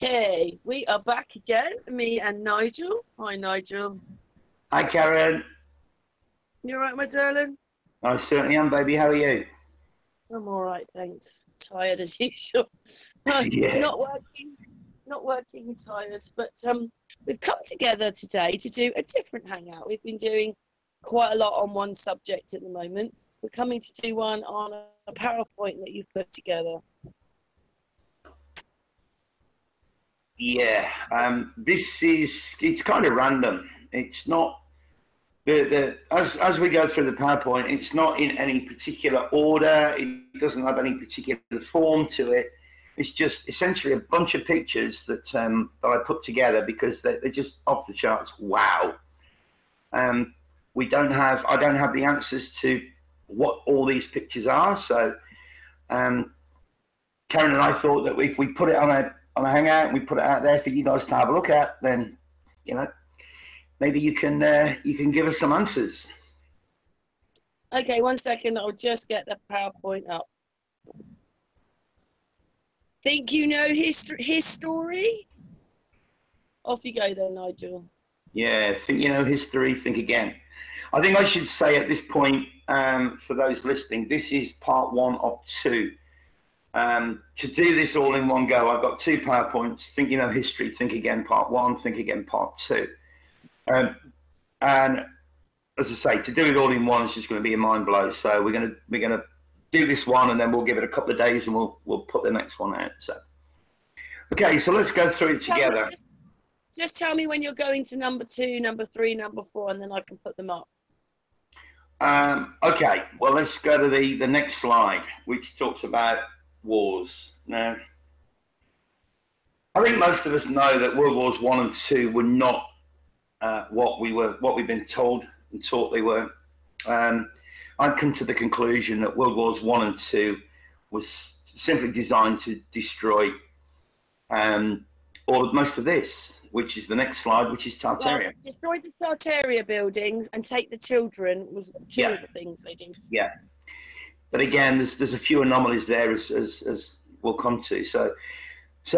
Hey, we are back again, me and Nigel. Hi, Nigel. Hi, Karen. You all right, my darling? I certainly am, baby. How are you? I'm all right, thanks. Tired as usual. Yeah. Not working, tired. But we've come together today to do a different hangout. We've been doing quite a lot on one subject at the moment. We're coming to do one on a PowerPoint that you've put together. Yeah. It's kind of random. It's not, as we go through the PowerPoint, it's not in any particular order. It doesn't have any particular form to it. It's just essentially a bunch of pictures that I put together because they're just off the charts. Wow. I don't have the answers to what all these pictures are. So Karen and I thought that if we put it on a hangout and we put it out there for you guys to have a look at, then maybe you can give us some answers. Okay, 1 second. I'll just get the PowerPoint up. Think you know his story? Off you go then, Nigel. Yeah, think you know history, think again. I think I should say at this point, for those listening, this is part 1 of 2. To do this all in one go, I've got 2 PowerPoints. Think you know history, think again, part 1, think again, part 2. And as I say, to do it all in one is just going to be a mind blow. So we're gonna do this one, and then we'll give it a couple of days, and we'll put the next one out. So okay, so let's go through it together. Just tell me when you're going to number 2, number 3, number 4, and then I can put them up. Okay, well, let's go to the next slide, which talks about wars. Now, I think most of us know that World Wars 1 and 2 were not what we've been told and taught they were. I've come to the conclusion that World Wars 1 and 2 was simply designed to destroy most of this, which is the next slide, which is Tartaria. Well, destroy the Tartaria buildings and take the children was 2 of the things they did. Yeah, but again, there's a few anomalies there as we'll come to. So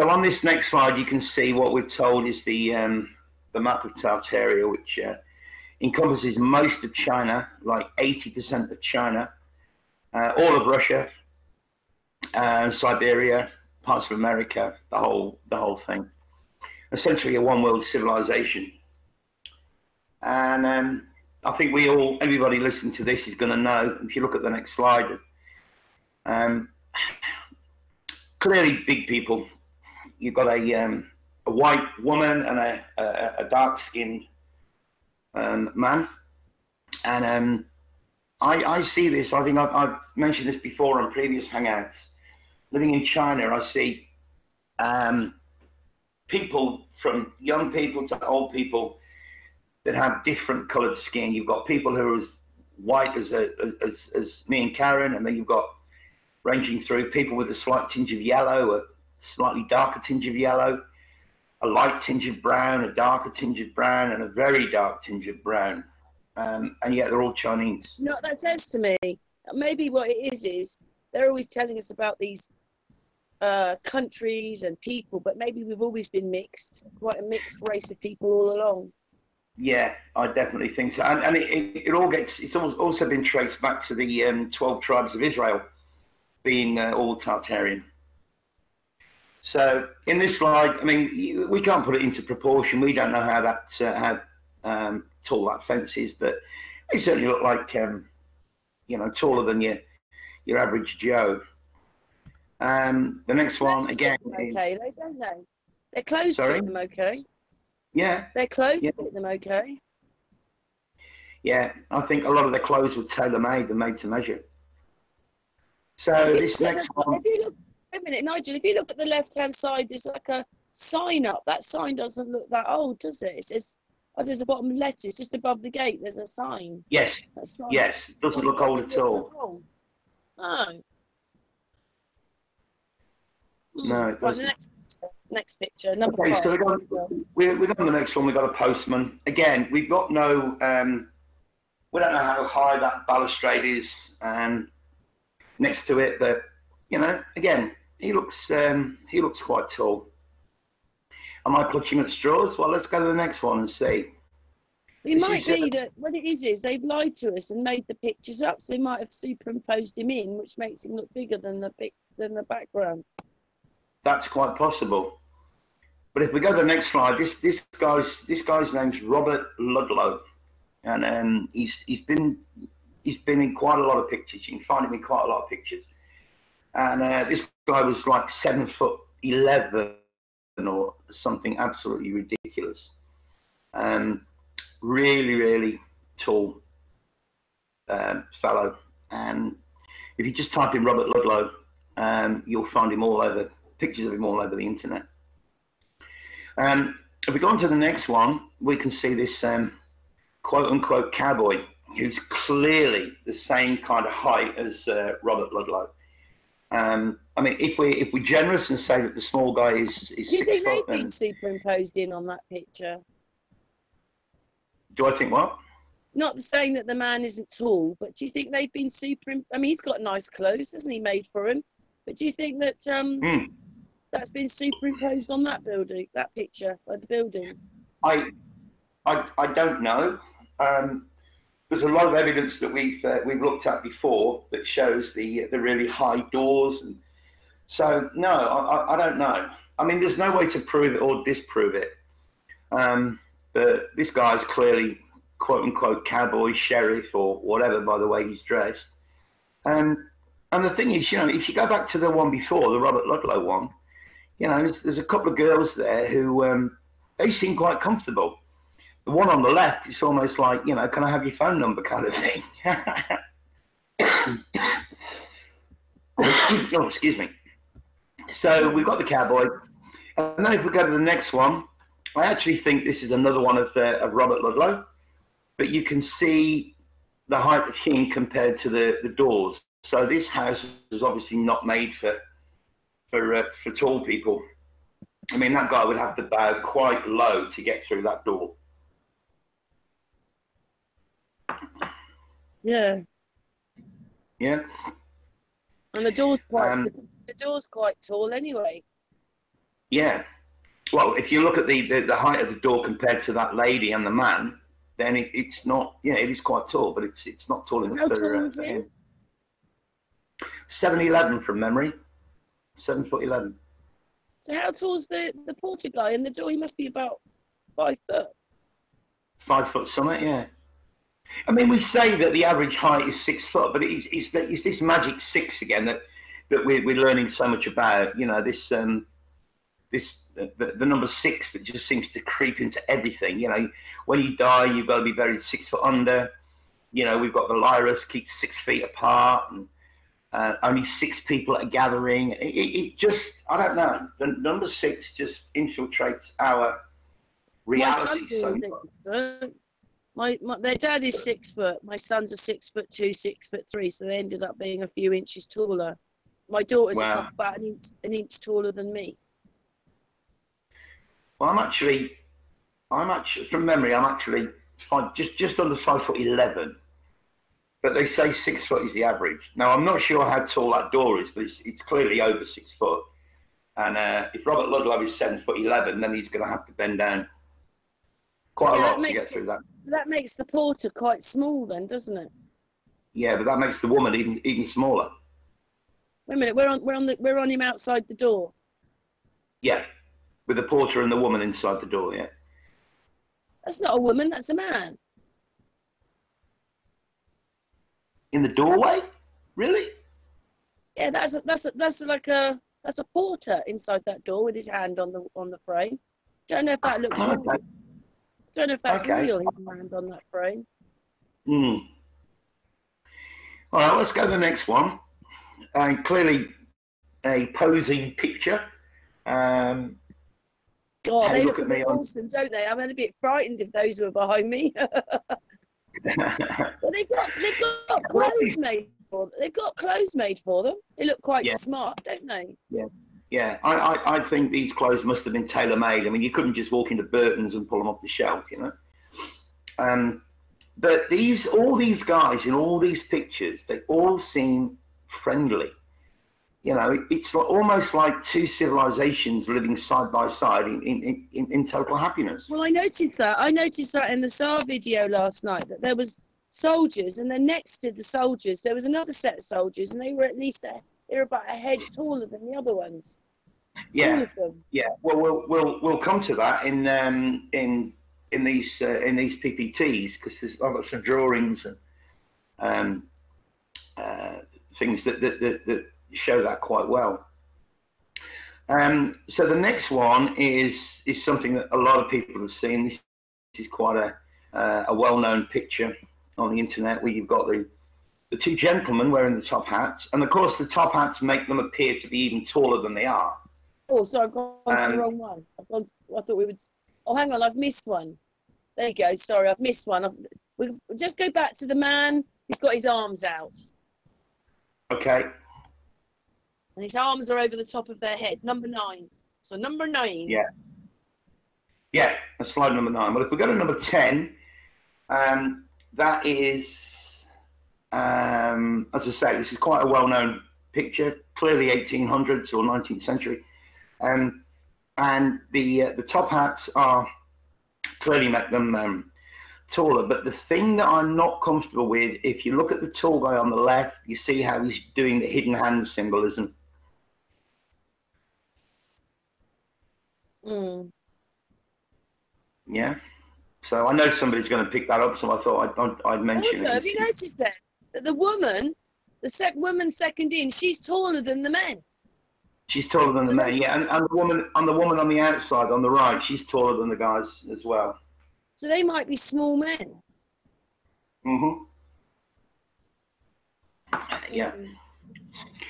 on this next slide, you can see what we're told is the map of Tartaria, which encompasses most of China, like 80% of China, all of Russia, Siberia, parts of America, the whole thing. Essentially a one world civilization. And I think everybody listening to this is going to know, if you look at the next slide, clearly big people. You've got a white woman and a dark-skinned man. And I see this, I think I've mentioned this before on previous Hangouts. Living in China, I see people, from young people to old people, that have different coloured skin. You've got people who are as white as me and Karen, and then you've got, ranging through, people with a slight tinge of yellow, a slightly darker tinge of yellow, a light tinge of brown, a darker tinge of brown, and a very dark tinge of brown. And yet they're all Chinese. You know what that says to me? Maybe what it is they're always telling us about these countries and people, but maybe we've always been mixed, quite a mixed race of people all along. Yeah, I definitely think so. And it's also been traced back to the 12 tribes of Israel being all Tartarian. So in this slide, I mean, we can't put it into proportion. We don't know how tall that fence is, but they certainly look like, taller than your average Joe. The next one again. Okay, they don't know. Their clothes fit them okay. Yeah. Their clothes fit them okay. Yeah, I think a lot of their clothes were tailor-made and made to measure. So this next one. Wait a minute, Nigel, if you look at the left-hand side, there's like a sign up. That sign doesn't look that old, does it? It says, there's a bottom letter, it's just above the gate, there's a sign. Yes, yes, it doesn't look old at all. Oh. No, it doesn't. Right, next picture, number 5. So we've got the next one, we've got a postman. Again, we've got no, we don't know how high that balustrade is next to it, but, again, he looks quite tall. Am I clutching at straws? Well, let's go to the next one and see. It might be that what it is they've lied to us and made the pictures up, so they might have superimposed him in, which makes him look bigger than the background. That's quite possible. But if we go to the next slide, this guy's name's Robert Ludlow, and he's been in quite a lot of pictures. You can find him in quite a lot of pictures. And this guy was like 7'11" or something absolutely ridiculous. Really tall fellow. And if you just type in Robert Ludlow, you'll find him all over, pictures of him all over the internet. If we go on to the next one, we can see this quote-unquote cowboy, who's clearly the same kind of height as Robert Ludlow. I mean, if we're generous and say that the small guy is 6 foot. Do you think they've been superimposed in on that picture? Do I think what? Not saying that the man isn't tall, but do you think they've been I mean, he's got nice clothes, hasn't he, made for him? But do you think that that's been superimposed on that building, that picture by the building? I don't know. There's a lot of evidence that we've looked at before that shows the really high doors, and so no, I don't know. I mean, there's no way to prove it or disprove it. But this guy's clearly quote unquote cowboy, sheriff, or whatever by the way he's dressed. And the thing is, you know, if you go back to the one before, the Robert Ludlow one, you know, there's a couple of girls there who they seem quite comfortable. The one on the left, it's almost like, you know, can I have your phone number kind of thing. Oh, excuse me. So we've got the cowboy. And then if we go to the next one, I actually think this is another one of Robert Ludlow, but you can see the height of him compared to the doors. So this house is obviously not made for tall people. I mean, that guy would have to bow quite low to get through that door. Yeah. Yeah. And the door's quite tall anyway. Yeah. Well, if you look at the height of the door compared to that lady and the man, then it's not. Yeah, it is quite tall, but it's not tall enough for him. 7'11" from memory. 7'11". So how tall's the porter guy in the door? He must be about 5 foot. 5 foot something, yeah. I mean, we say that the average height is 6 foot, but it's this magic 6 again that we're learning so much about. You know, the number 6 that just seems to creep into everything. You know, when you die, you've got to be buried 6 foot under. You know, we've got the Lyras keep 6 feet apart, and only 6 people at a gathering. It just, I don't know. The number 6 just infiltrates our reality so much. Their dad is 6 foot. My sons are 6'2", 6'3", so they ended up being a few inches taller. My daughter's about an inch taller than me. Well, I'm actually from memory, I'm actually just under 5'11". But they say 6 foot is the average. Now, I'm not sure how tall that door is, but it's clearly over 6 foot. And if Robert Ludlow is 7'11", then he's going to have to bend down quite a lot to get through that. That makes the porter quite small then, doesn't it? Yeah, but that makes the woman even smaller. Wait a minute, we're on him outside the door. Yeah, with the porter and the woman inside the door. Yeah. That's not a woman. That's a man. In the doorway? Really? Yeah, that's a porter inside that door with his hand on the frame. Don't know if that looks real. Don't know if that's real. His hand on that frame. All right, let's go to the next one. Clearly, a posing picture. God, they look awesome, don't they? I'm a bit frightened if those were behind me. Well, they've got clothes made for them. They've got clothes made for them. They look quite smart, don't they? Yeah. I think these clothes must have been tailor-made. I mean, you couldn't just walk into Burton's and pull them off the shelf, you know. But all these guys in all these pictures, they all seem friendly. You know, it's almost like two civilizations living side by side in total happiness. Well, I noticed that. I noticed that in the SAR video last night, that there was soldiers, and then next to the soldiers, there was another set of soldiers, and they were at least they were about a head taller than the other ones. Yeah, all of them. Yeah. Well, we'll come to that in these PPTs, because I've got some drawings and things that show that quite well. So the next one is something that a lot of people have seen. This is quite a well-known picture on the internet, where you've got the two gentlemen wearing the top hats, and of course the top hats make them appear to be even taller than they are. Oh, so I've gone to the wrong one. I thought we would. Oh, hang on, I've missed one. There you go. Sorry, I've missed one. We'll just go back to the man who's got his arms out. Okay. And his arms are over the top of their head. Number 9. So number 9. Yeah. Yeah, that's slide number 9. Well, if we go to number 10, that is, as I say, this is quite a well-known picture, clearly 1800s or 19th century. And the top hats are clearly make them taller. But the thing that I'm not comfortable with, if you look at the tall guy on the left, you see how he's doing the hidden hand symbolism. Mm. Yeah. So I know somebody's going to pick that up, so I thought I'd mention it. Have you noticed that the woman, woman second in, she's taller than the men? She's taller than the men, yeah, and the woman on the outside on the right, she's taller than the guys as well. So they might be small men. Mhm. Yeah.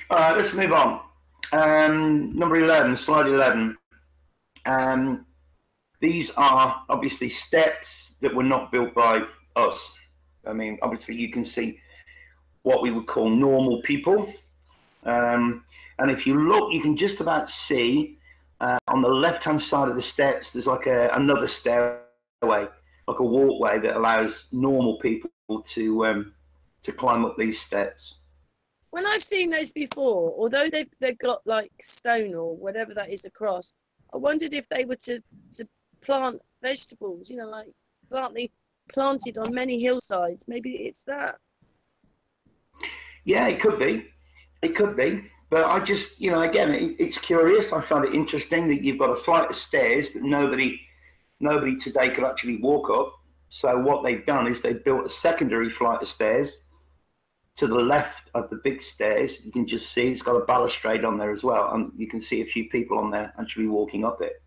All right, let's move on. Number 11, slide 11. These are obviously steps that were not built by us. I mean, obviously you can see what we would call normal people. And if you look, you can just about see on the left-hand side of the steps, there's like another stairway, like a walkway that allows normal people to climb up these steps. When I've seen those before, although they've got like stone or whatever that is across, I wondered if they were to plant vegetables, you know, like planted on many hillsides. Maybe it's that. Yeah, it could be. It could be. But I just, you know, again, it's curious. I find it interesting that you've got a flight of stairs that nobody today could actually walk up. So what they've done is they've built a secondary flight of stairs to the left of the big stairs. You can just see it's got a balustrade on there as well. And you can see a few people on there actually walking up it.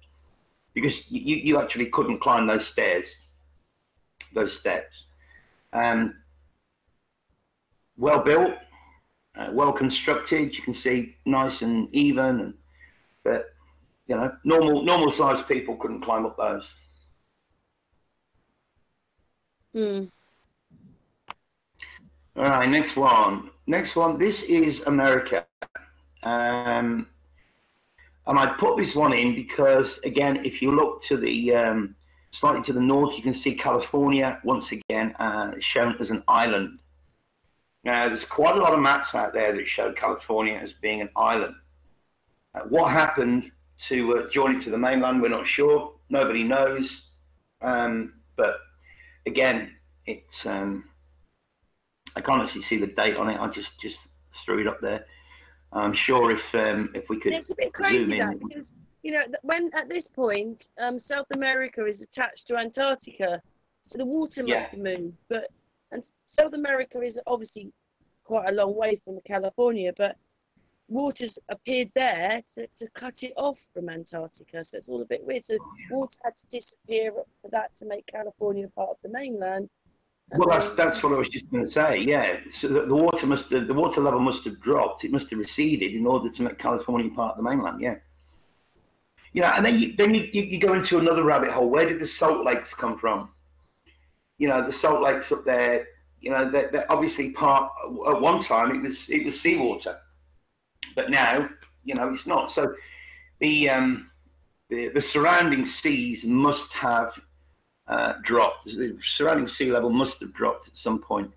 Because you actually couldn't climb those stairs, those steps. Well built. Well constructed, you can see nice and even, but you know, normal sized people couldn't climb up those. All right, next one. This is America, and I put this one in because, again, if you look to the slightly to the north, you can see California once again shown as an island. Now, there's quite a lot of maps out there that show California as being an island. What happened to join it to the mainland, we're not sure. Nobody knows. But again, it's I can't actually see the date on it. I just threw it up there. I'm sure if we could. It's a bit crazy that, because you know, when at this point South America is attached to Antarctica, so the water must have moved, and South America is obviously quite a long way from California, but water's appeared there to cut it off from Antarctica. So it's all a bit weird. So water had to disappear for that to make California part of the mainland. Well, that's what I was just going to say. Yeah, so the water level must have dropped. It must have receded in order to make California part of the mainland. Yeah. Yeah, and then you go into another rabbit hole. Where did the salt lakes come from? You know, the salt lakes up there, you know, they're obviously part, at one time it was seawater, but now, you know, it's not. So the surrounding seas must have dropped. The surrounding sea level must have dropped at some point.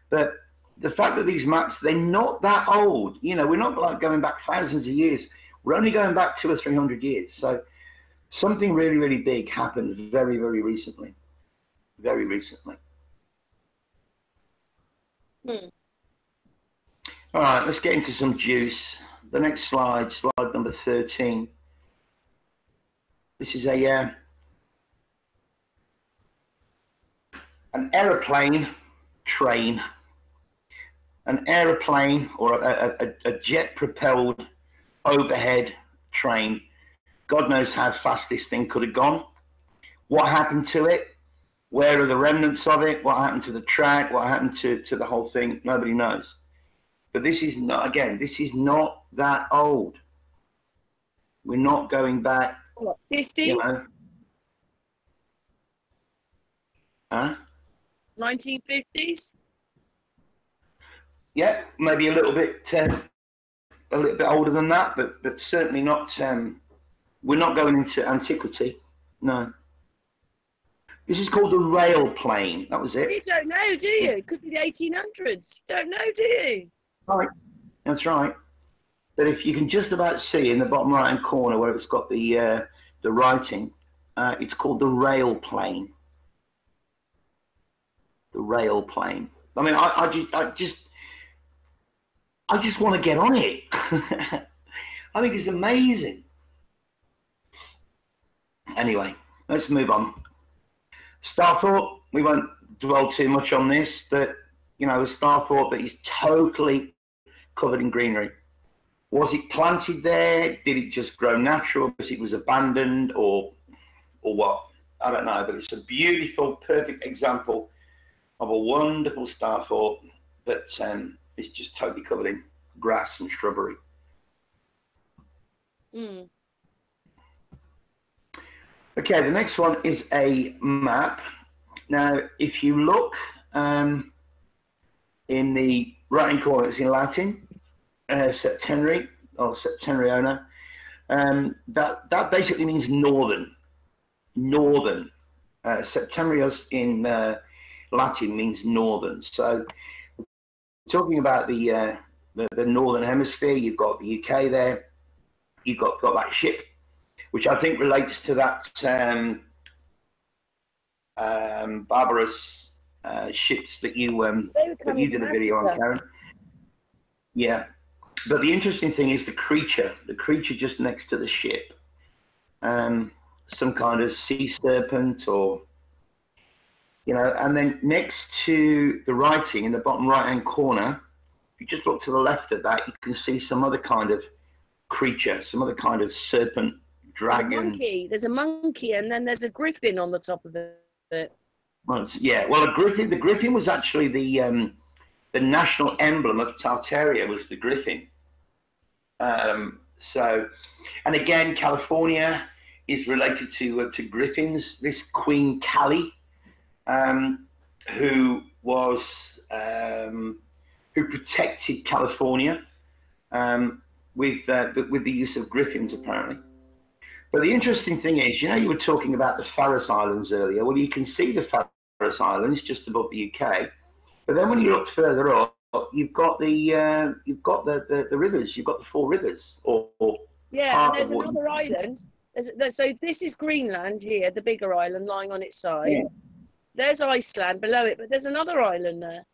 But the fact that these maps, they're not that old. You know, we're not like going back thousands of years. We're only going back 200 or 300 years. So something really, really big happened very, very recently. Very recently. All right, let's get into some juice. The next slide, slide number 13. This is an aeroplane train. An aeroplane or a jet-propelled overhead train. God knows how fast this thing could have gone. What happened to it? Where are the remnants of it? What happened to the track? What happened to the whole thing? Nobody knows. But this is not, again, this is not that old. We're not going back. What, 50s? You know. Huh? 1950s? Yeah, maybe a little bit older than that, but certainly not. We're not going into antiquity. No. This is called the rail plane. That was it. You don't know, do you? It could be the 1800s. You don't know, do you? Right. That's right. But if you can just about see in the bottom right-hand corner where it's got the writing, it's called the rail plane. The rail plane. I mean, I just want to get on it. I think it's amazing. Anyway, let's move on. Starthorpe, we won't dwell too much on this, but, you know, the Starthorpe that is totally covered in greenery. Was it planted there? Did it just grow natural because it was abandoned or what? I don't know, but it's a beautiful, perfect example of a wonderful Starthorpe that is just totally covered in grass and shrubbery. Okay, the next one is a map. Now, if you look in the right-hand corner, it's in Latin, Septenri or Septenriona. That basically means northern. Northern. Septenrios in Latin means northern. So, talking about the northern hemisphere, you've got the UK there. You've got that ship, which I think relates to that barbarous ships that you did a video on, Karen. Yeah, but the interesting thing is the creature just next to the ship, some kind of sea serpent or, you know, and then next to the writing in the bottom right-hand corner, if you just look to the left of that, you can see some other kind of creature, some other kind of serpent, dragon. There's a monkey, and then there's a griffin on the top of it. Well, yeah, well, the griffin was actually the national emblem of Tartaria was the griffin. So, and again, California is related to griffins. This Queen Cali, who protected California with the use of griffins, apparently. But the interesting thing is, you know, you were talking about the Faroe Islands earlier. Well, you can see the Faroe Islands just above the UK, but then when you look further up, you've got the rivers. You've got the four rivers. Yeah, and there's another island. So this is Greenland here, the bigger island lying on its side. Yeah. There's Iceland below it, but there's another island there.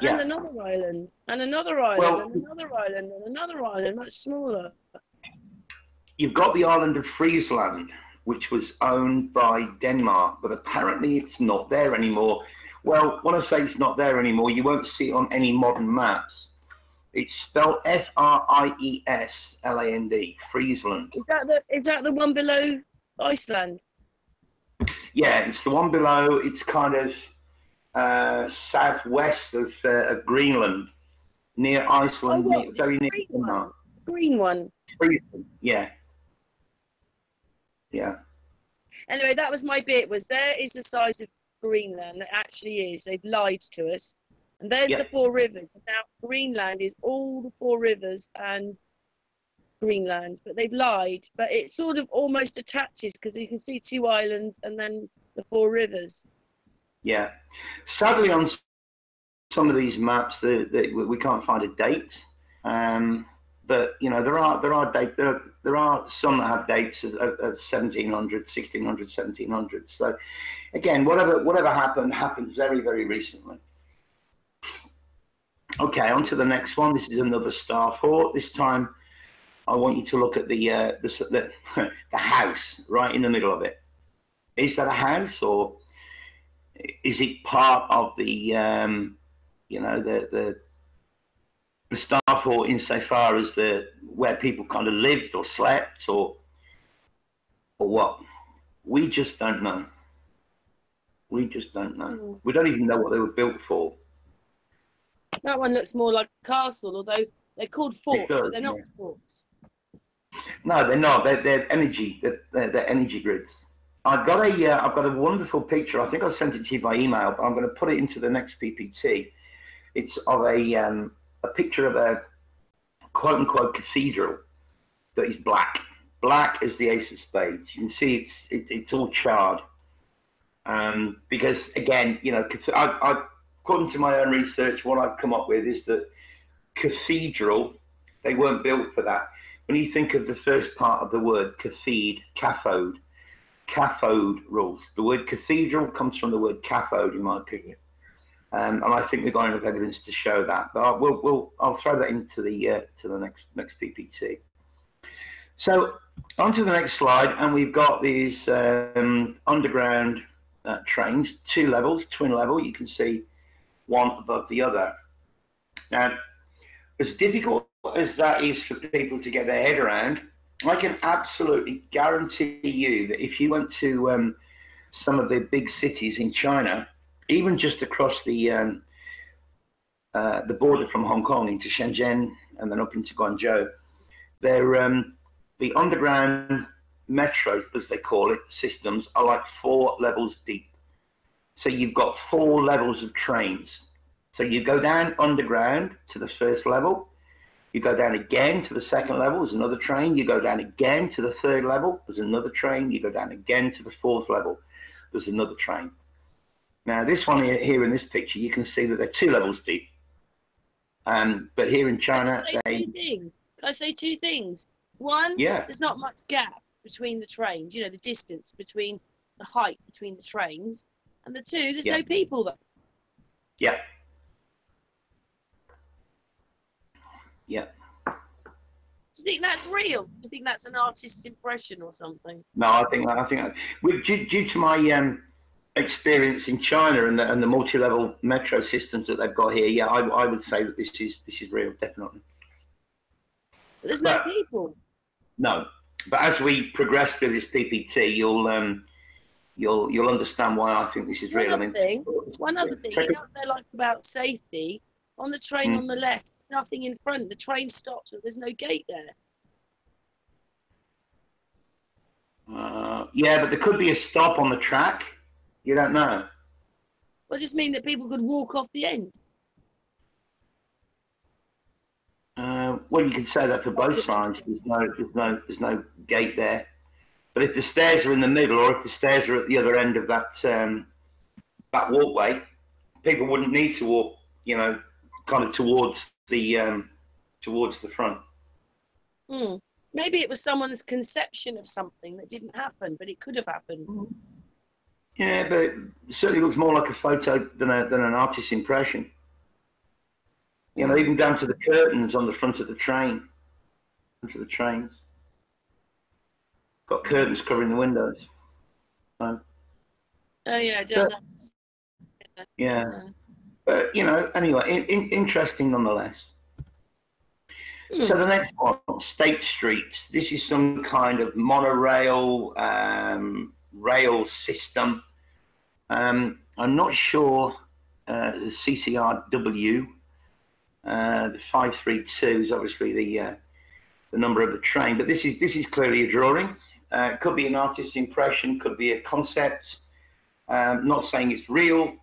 And another island, and another island, and another island, and another island, much smaller. You've got the island of Friesland, which was owned by Denmark, but apparently it's not there anymore. Well, when I say it's not there anymore, you won't see it on any modern maps. It's spelled Friesland, Friesland. Is that the one below Iceland? Yeah, it's the one below. It's kind of southwest of Greenland, near Iceland, very near Denmark. Green one. Friesland, yeah. Yeah. Anyway, that was my bit. There is the size of Greenland. It actually is. They've lied to us. And there's the four rivers. Now, Greenland is all the four rivers and Greenland, but they've lied. But it sort of almost attaches because you can see two islands and then the four rivers. Yeah. Sadly, some of these maps we can't find a date. But you know, there are some that have dates of 1700, 1600, 1700. So again, whatever happened very, very recently. Okay, on to the next one. This is another star fort. This time, I want you to look at the house right in the middle of it. Is that a house, or is it part of the you know, the star fort insofar as where people kind of lived or slept, or what? We just don't know. We just don't know. We don't even know what they were built for. That one looks more like a castle, although they're called forts, but they're not forts. No, they're not. They're energy. They're energy grids. I've got a wonderful picture. I think I sent it to you by email, but I'm going to put it into the next PPT. It's of a picture of a quote unquote cathedral that is black. Black as the ace of spades. You can see it's all charred. Because again, you know, according to my own research, what I've come up with is that cathedral, they weren't built for that. When you think of the first part of the word cathode rules. The word cathedral comes from the word cathode, in my opinion. And I think we've got enough evidence to show that. But I'll throw that into the to the next PPT. So on to the next slide, and we've got these underground trains, 2 levels, twin level. You can see one above the other. Now, as difficult as that is for people to get their head around, I can absolutely guarantee you that if you went to some of the big cities in China, even just across the border from Hong Kong into Shenzhen and then up into Guangzhou, the underground metro, as they call it, systems are like 4 levels deep. So you've got 4 levels of trains. So you go down underground to the first level, you go down again to the second level, there's another train, you go down again to the third level, there's another train, you go down again to the 4th level, there's another train. Now this one here in this picture, you can see that they're 2 levels deep. But here in China, Can I say 2 things? One, yeah, there's not much gap between the trains, you know, the distance between the height between the trains. And the 2, there's no people there. Yeah. Yeah. Do you think that's real? Do you think that's an artist's impression or something? No, I think due to my experience in China and the multi-level metro systems that they've got here, yeah, I would say that this is real, definitely. But there's no people. No, but as we progress through this PPT, you'll understand why I think this is real. One other thing, you know what they're like about safety? On the train on the left, nothing in front. The train stops, but there's no gate there. Yeah, but there could be a stop on the track. You don't know. Well, it just mean that people could walk off the end. Well, you could say that for both sides. There's no gate there. But if the stairs are in the middle, or if the stairs are at the other end of that walkway, people wouldn't need to walk, you know, kind of towards the front. Maybe it was someone's conception of something that didn't happen, but it could have happened. Yeah, but it certainly looks more like a photo than an artist's impression. You know, even down to the curtains on the front of the trains. Got curtains covering the windows. So, oh yeah, I don't know. Yeah. But, you know, anyway, interesting nonetheless. So the next one, State Street. This is some kind of monorail rail system. I'm not sure the CCRW, the 532 is obviously the number of the train, but this is clearly a drawing. It could be an artist's impression, could be a concept. Not saying it's real,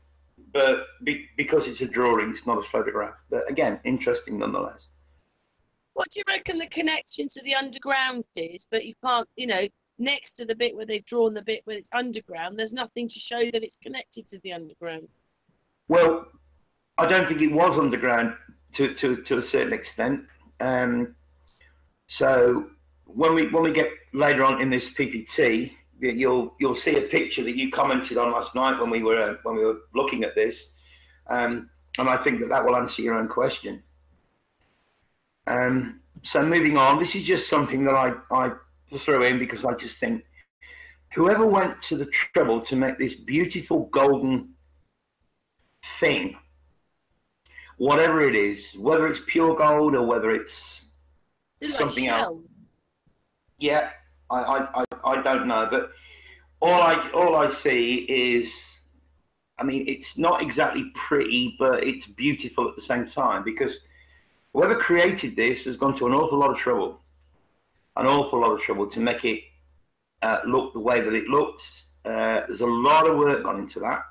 but because it's a drawing, it's not a photograph. But again, interesting nonetheless. What do you reckon the connection to the underground is? But you can't, you know, next to the bit where they've drawn the bit where it's underground, there's nothing to show that it's connected to the underground. Well, I don't think it was underground to a certain extent. So when we get later on in this PPT, you'll see a picture that you commented on last night when we were looking at this, and I think that will answer your own question. So moving on, this is just something that I threw in because I just think whoever went to the trouble to make this beautiful golden thing, whatever it is, whether it's pure gold or whether it's something else. Yeah, I don't know, but all I see is, I mean, it's not exactly pretty, but it's beautiful at the same time, because whoever created this has gone to an awful lot of trouble to make it look the way that it looks. There's a lot of work gone into that.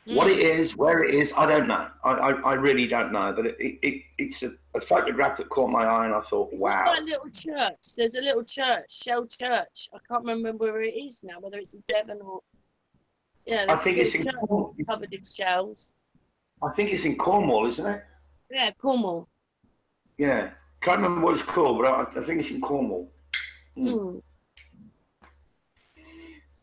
What it is, where it is, I don't know. I really don't know. But it's a photograph that caught my eye, and I thought, wow. It's like a little church. There's a little church, shell church. I can't remember where it is now, whether it's in Devon or... Yeah, I think it's in covered in shells. I think it's in Cornwall, isn't it? Yeah, Cornwall. Yeah. Can't remember what it's called, but I think it's in Cornwall.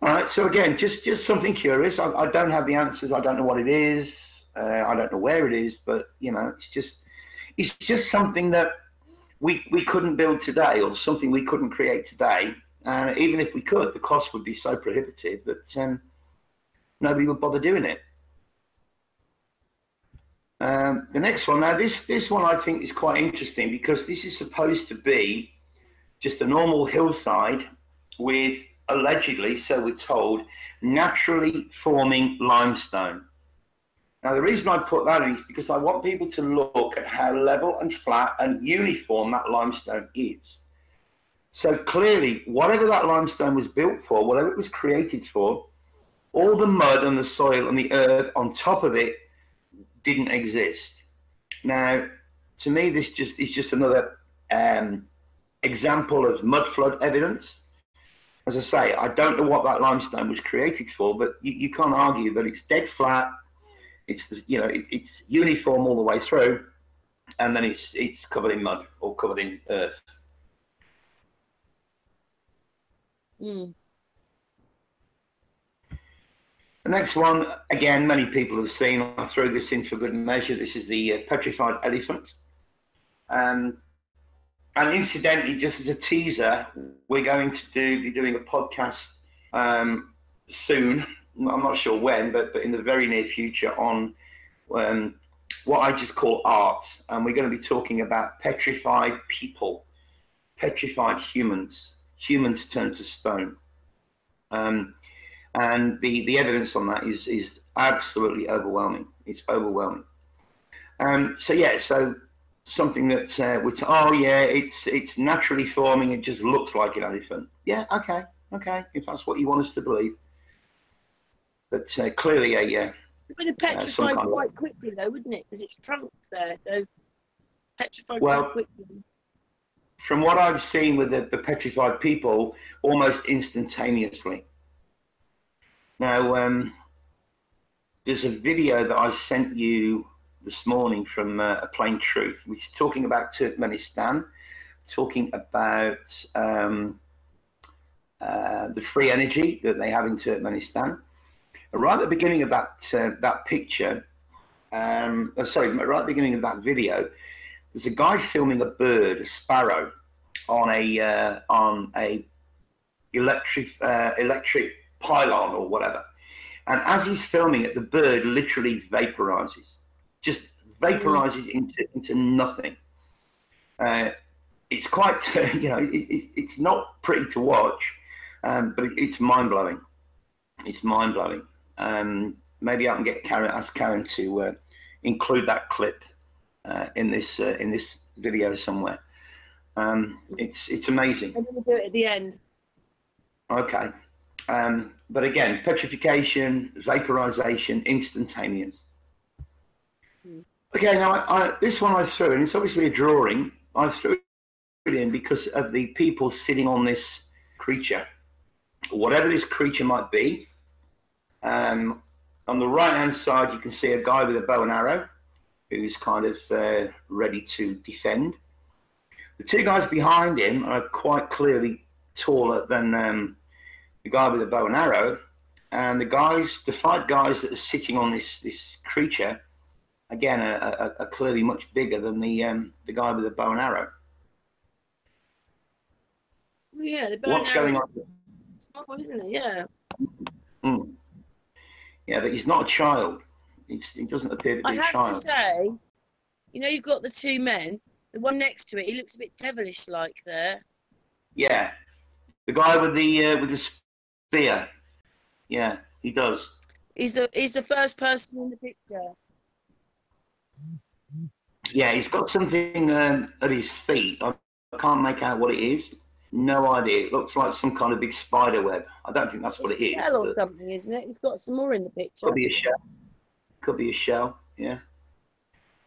All right, so again, just something curious. I don't have the answers. I don't know what it is. I don't know where it is, but you know, it's just something that we couldn't build today, or something we couldn't create today. Even if we could, the cost would be so prohibitive that nobody would bother doing it. The next one, now this one I think is quite interesting, because this is supposed to be just a normal hillside with, allegedly, so we're told, naturally forming limestone. Now the reason I put that in is because I want people to look at how level and flat and uniform that limestone is. So clearly, whatever that limestone was built for, whatever it was created for, all the mud and the soil and the earth on top of it didn't exist. Now, to me, this is just another example of mud flood evidence. As I say, I don't know what that limestone was created for, but you can't argue that it's dead flat. It's it's uniform all the way through, and then it's covered in mud or covered in earth. The next one, again, many people have seen. I threw this in for good measure. This is the petrified elephant. And incidentally, just as a teaser, we're going to be doing a podcast soon. I'm not sure when, but in the very near future, on what I just call art. And we're going to be talking about petrified people, petrified humans turned to stone. And the evidence on that is absolutely overwhelming. It's overwhelming. So something that it's naturally forming. It just looks like an elephant. Yeah, okay, if that's what you want us to believe. But clearly it would have petrified quite quickly, though, wouldn't it? Because it's trunks there, so petrified quite quickly. From what I've seen with the petrified people, almost instantaneously. Now, there's a video that I sent you this morning from A Plain Truth, which is talking about Turkmenistan, talking about the free energy that they have in Turkmenistan. Right at the beginning of that picture, right at the beginning of that video, there's a guy filming a bird, a sparrow, on a electric pylon or whatever. And as he's filming it, the bird literally vaporizes, just vaporizes into nothing. It's quite, it's not pretty to watch, but it's mind blowing. It's mind blowing. Maybe I can ask Karen to include that clip in this video somewhere. It's amazing. I'm going to do it at the end. Okay. But again, petrification, vaporization, instantaneous. Okay, now this one I threw in. It's obviously a drawing. I threw it in because of the people sitting on this creature, whatever this creature might be. And on the right-hand side, you can see a guy with a bow and arrow who's kind of ready to defend. The two guys behind him are quite clearly taller than the guy with the bow and arrow, and the 5 guys that are sitting on this creature, again, are clearly much bigger than the guy with the bow and arrow. Yeah, the bow What's going on? Small, isn't it? Yeah. Mm. Yeah, but he's not a child. He doesn't appear to be a child. I have to say, you know, you've got the 2 men. The one next to it, he looks a bit devilish-like there. Yeah, the guy with the spear. Yeah, he does. He's the first person in the picture. Yeah, he's got something at his feet. I can't make out what it is. No idea. It looks like some kind of big spider web. I don't think that's what it is. Shell or something, isn't it? He's got some more in the picture. Could be a shell. Could be a shell. Yeah.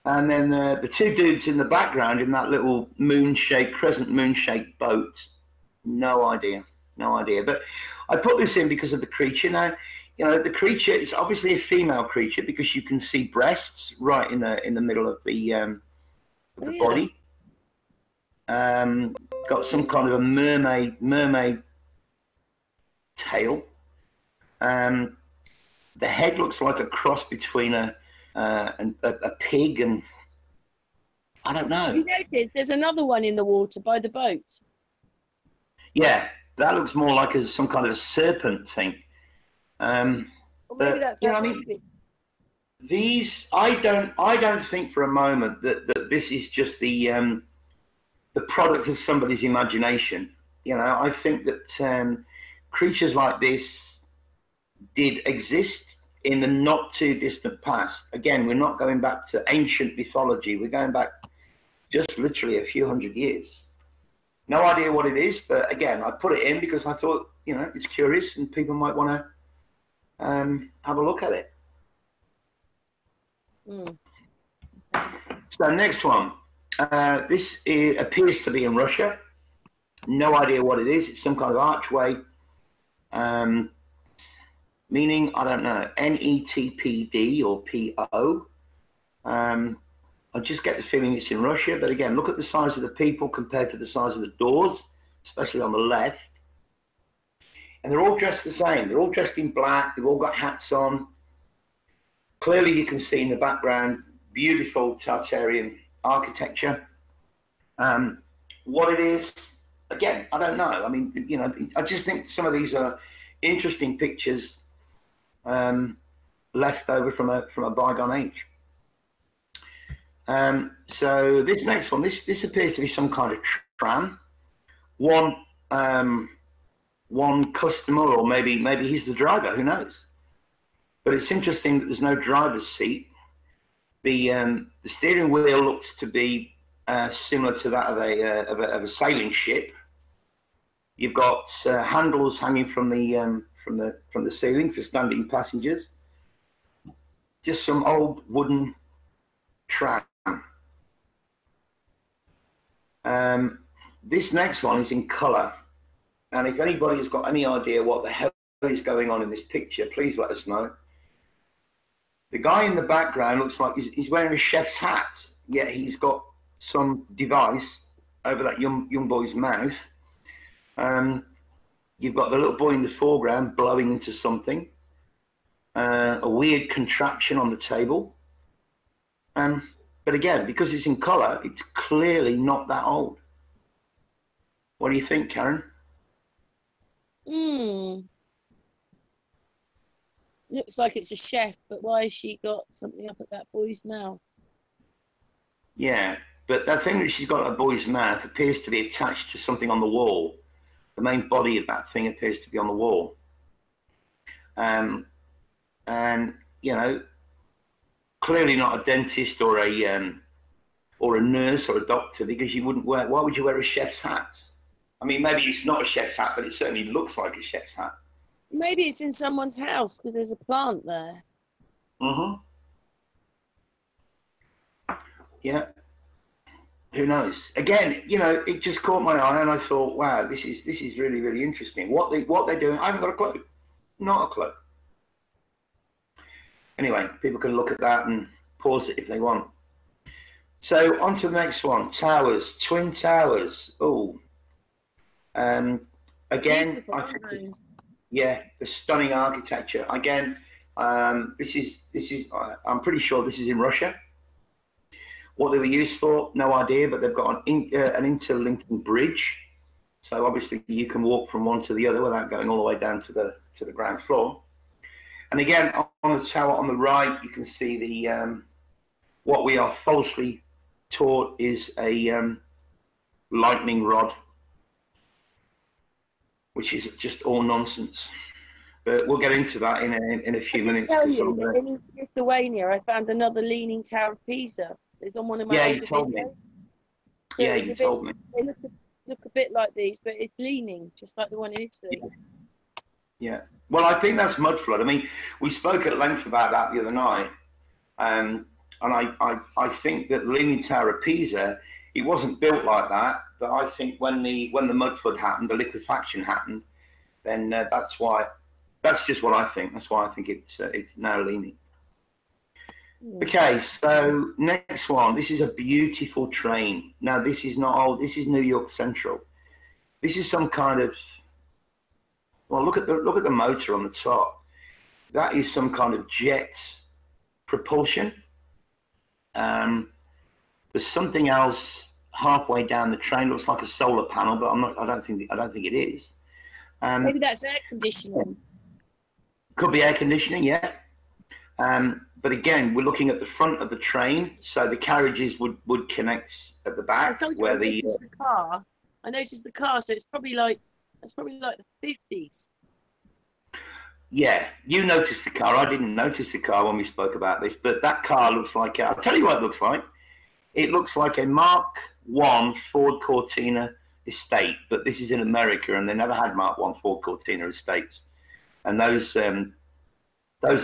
And then the 2 dudes in the background in that little crescent moon-shaped boat. No idea. No idea. But I put this in because of the creature. Now, you know, the creature is obviously a female creature because you can see breasts right in the middle of the body. Got some kind of a mermaid tail. The head looks like a cross between a pig and I don't know. You notice there's another one in the water by the boat. Yeah, that looks more like some kind of a serpent thing. Or maybe that's you know, I mean, these I don't think for a moment that this is just the product of somebody's imagination. You know, I think that creatures like this did exist in the not too distant past. Again, we're not going back to ancient mythology. We're going back just literally a few hundred years. No idea what it is, but again, I put it in because I thought, you know, it's curious and people might want to have a look at it. Mm. So next one. This appears to be in Russia. No idea what it is. It's some kind of archway. Meaning, I don't know, NETPD or PO. I just get the feeling it's in Russia. But again, look at the size of the people compared to the size of the doors, especially on the left. And they're all dressed the same. They're all dressed in black. They've all got hats on. Clearly, you can see in the background, beautiful Tartarian architecture. What it is, again, I don't know. I mean, you know, I just think some of these are interesting pictures left over from a bygone age. So this next one, this appears to be some kind of tram. One customer, or maybe he's the driver. Who knows? But it's interesting that there's no driver's seat. The steering wheel looks to be similar to that of a sailing ship. You've got handles hanging from the ceiling for standing passengers. Just some old wooden tram. This next one is in colour, and if anybody has got any idea what the hell is going on in this picture, please let us know. The guy in the background looks like he's wearing a chef's hat, yet he's got some device over that young boy's mouth. You've got the little boy in the foreground blowing into something. A weird contraption on the table. But again, because it's in colour, it's clearly not that old. What do you think, Karen? Looks like it's a chef, but why has she got something up at that boy's mouth? Yeah, but that thing that she's got at a boy's mouth appears to be attached to something on the wall. The main body of that thing appears to be on the wall. And, you know, clearly not a dentist or a nurse or a doctor, because you wouldn't wear, why would you wear a chef's hat? I mean, maybe it's not a chef's hat, but it certainly looks like a chef's hat. Maybe it's in someone's house because there's a plant there. Yeah. Who knows? Again, you know, it just caught my eye, and I thought, wow, this is really, really interesting. What they're doing, I haven't got a clue. Not a clue. anyway, people can look at that and pause it if they want. So on to the next one, towers, twin towers. Oh, again, I think, yeah, the stunning architecture. Again, this is. I'm pretty sure this is in Russia. What they were used for, no idea, but they've got an interlinking bridge. So obviously you can walk from one to the other without going all the way down to the ground floor. And again, on the tower on the right, you can see the what we are falsely taught is a lightning rod, which is just all nonsense. But we'll get into that in a few minutes. I tell you, in Lithuania, I found another leaning Tower of Pisa. It's on one of my yeah, you told me. So yeah, you told me. They look a bit like these, but it's leaning, just like the one in Italy. Yeah. Well, I think that's mud flood. I mean, we spoke at length about that the other night, and I think that the Leaning Tower of Pisa, it wasn't built like that, but I think when the mud flood happened, the liquefaction happened, then that's why. That's just what I think. That's why I think it's now leaning. Okay, so next one. This is a beautiful train. Now, this is not old. This is New York Central. This is some kind of, well, look at the motor on the top. That is some kind of jet propulsion. There's something else halfway down the train. Looks like a solar panel, but I don't think it is. Maybe that's air conditioning. Could be air conditioning, yeah. But again, we're looking at the front of the train, so the carriages would connect at the back where the car. I noticed the car, so it's probably like the 50s. Yeah, you noticed the car. I didn't notice the car when we spoke about this, but that car looks like. I'll tell you what it looks like. It looks like a Mark I Ford Cortina estate, but this is in America, and they never had Mark I Ford Cortina estates. And those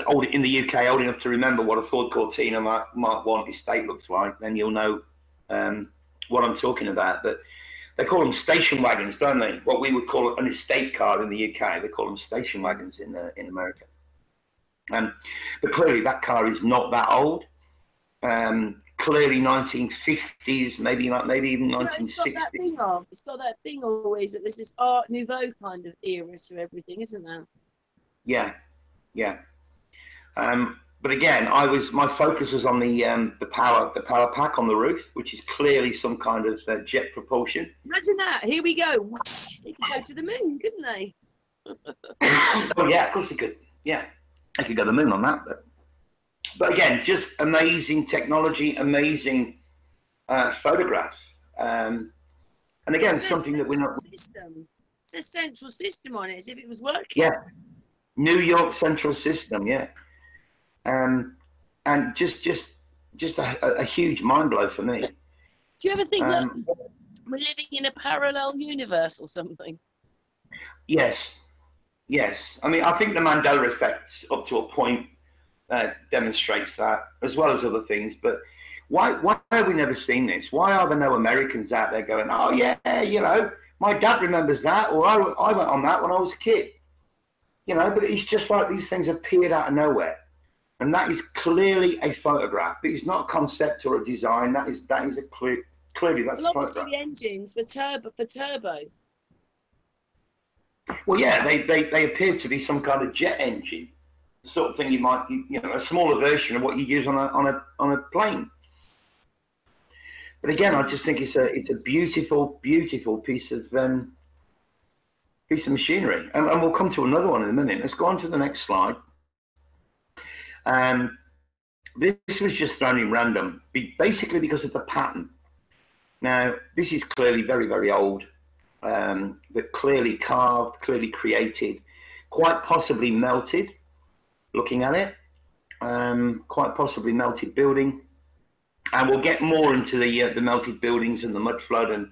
old in the UK, old enough to remember what a Ford Cortina Mark I estate looks like, then you'll know what I'm talking about. But they call them station wagons, don't they? What we would call an estate car in the UK, they call them station wagons in America. But clearly that car is not that old. Clearly 1950s, maybe even 1960s. It's got that thing always that there's this Art Nouveau kind of era to everything, isn't there? Yeah, yeah. But again, my focus was on the power pack on the roof, which is clearly some kind of jet propulsion. Imagine that! Here we go. They could go to the moon, couldn't they? Oh yeah, of course they could. Yeah, they could go to the moon on that. But again, just amazing technology, amazing photographs, and again, something that we're not. System. It's a central system on it, as if it was working. Yeah, New York Central System. Yeah. And just a huge mind blow for me. Do you ever think that we're living in a parallel universe or something? Yes. I mean, I think the Mandela effect, up to a point, demonstrates that, as well as other things. But why have we never seen this? Why are there no Americans out there going, oh yeah, you know, my dad remembers that, or I went on that when I was a kid. You know, but it's just like these things appeared out of nowhere. And that is clearly a photograph. It's not a concept or a design. That is a clearly that's a photograph. The engines for turbo. Well, yeah, they appear to be some kind of jet engine, the sort of thing you might, you know, a smaller version of what you use on a plane. But again, I just think it's a beautiful piece of machinery. And we'll come to another one in a minute. Let's go on to the next slide. This was just thrown in random, basically because of the pattern. Now, this is clearly very, very old, but clearly carved, clearly created, quite possibly melted, looking at it, quite possibly melted building. And we'll get more into the melted buildings and the mud flood and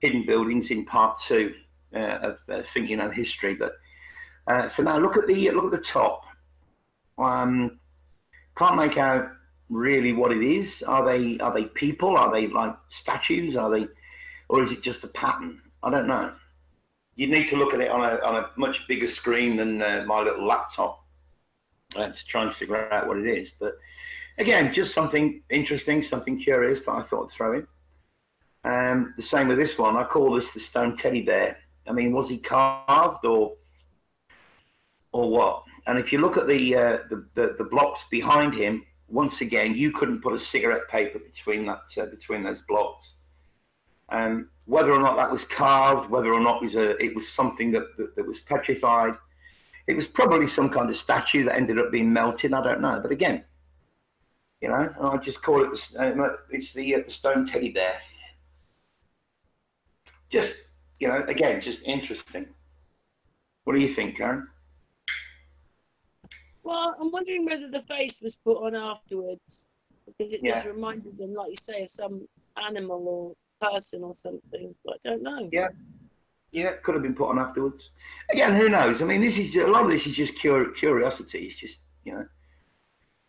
hidden buildings in part 2 of Thinking on History. But for now, look at the top. Can't make out really what it is. Are they people? Are they like statues? Or is it just a pattern? I don't know. You need to look at it on a much bigger screen than my little laptop. to try and figure out what it is. But again, just something interesting, something curious that I thought I'd throw in. The same with this one. I call this the stone teddy bear. I mean, was he carved or what? And if you look at the blocks behind him, once again, you couldn't put a cigarette paper between that between those blocks. Whether or not that was carved, whether or not it was something that was petrified, it was probably some kind of statue that ended up being melted. I don't know, but again, you know, I just call it it's the stone teddy bear. Just, you know, again, just interesting. What do you think, Karen? Well, I'm wondering whether the face was put on afterwards, because it just reminded them, like you say, of some animal or person or something. But I don't know. Yeah, it could have been put on afterwards. Again, who knows? I mean, this is a lot of this is just curiosity. It's just, you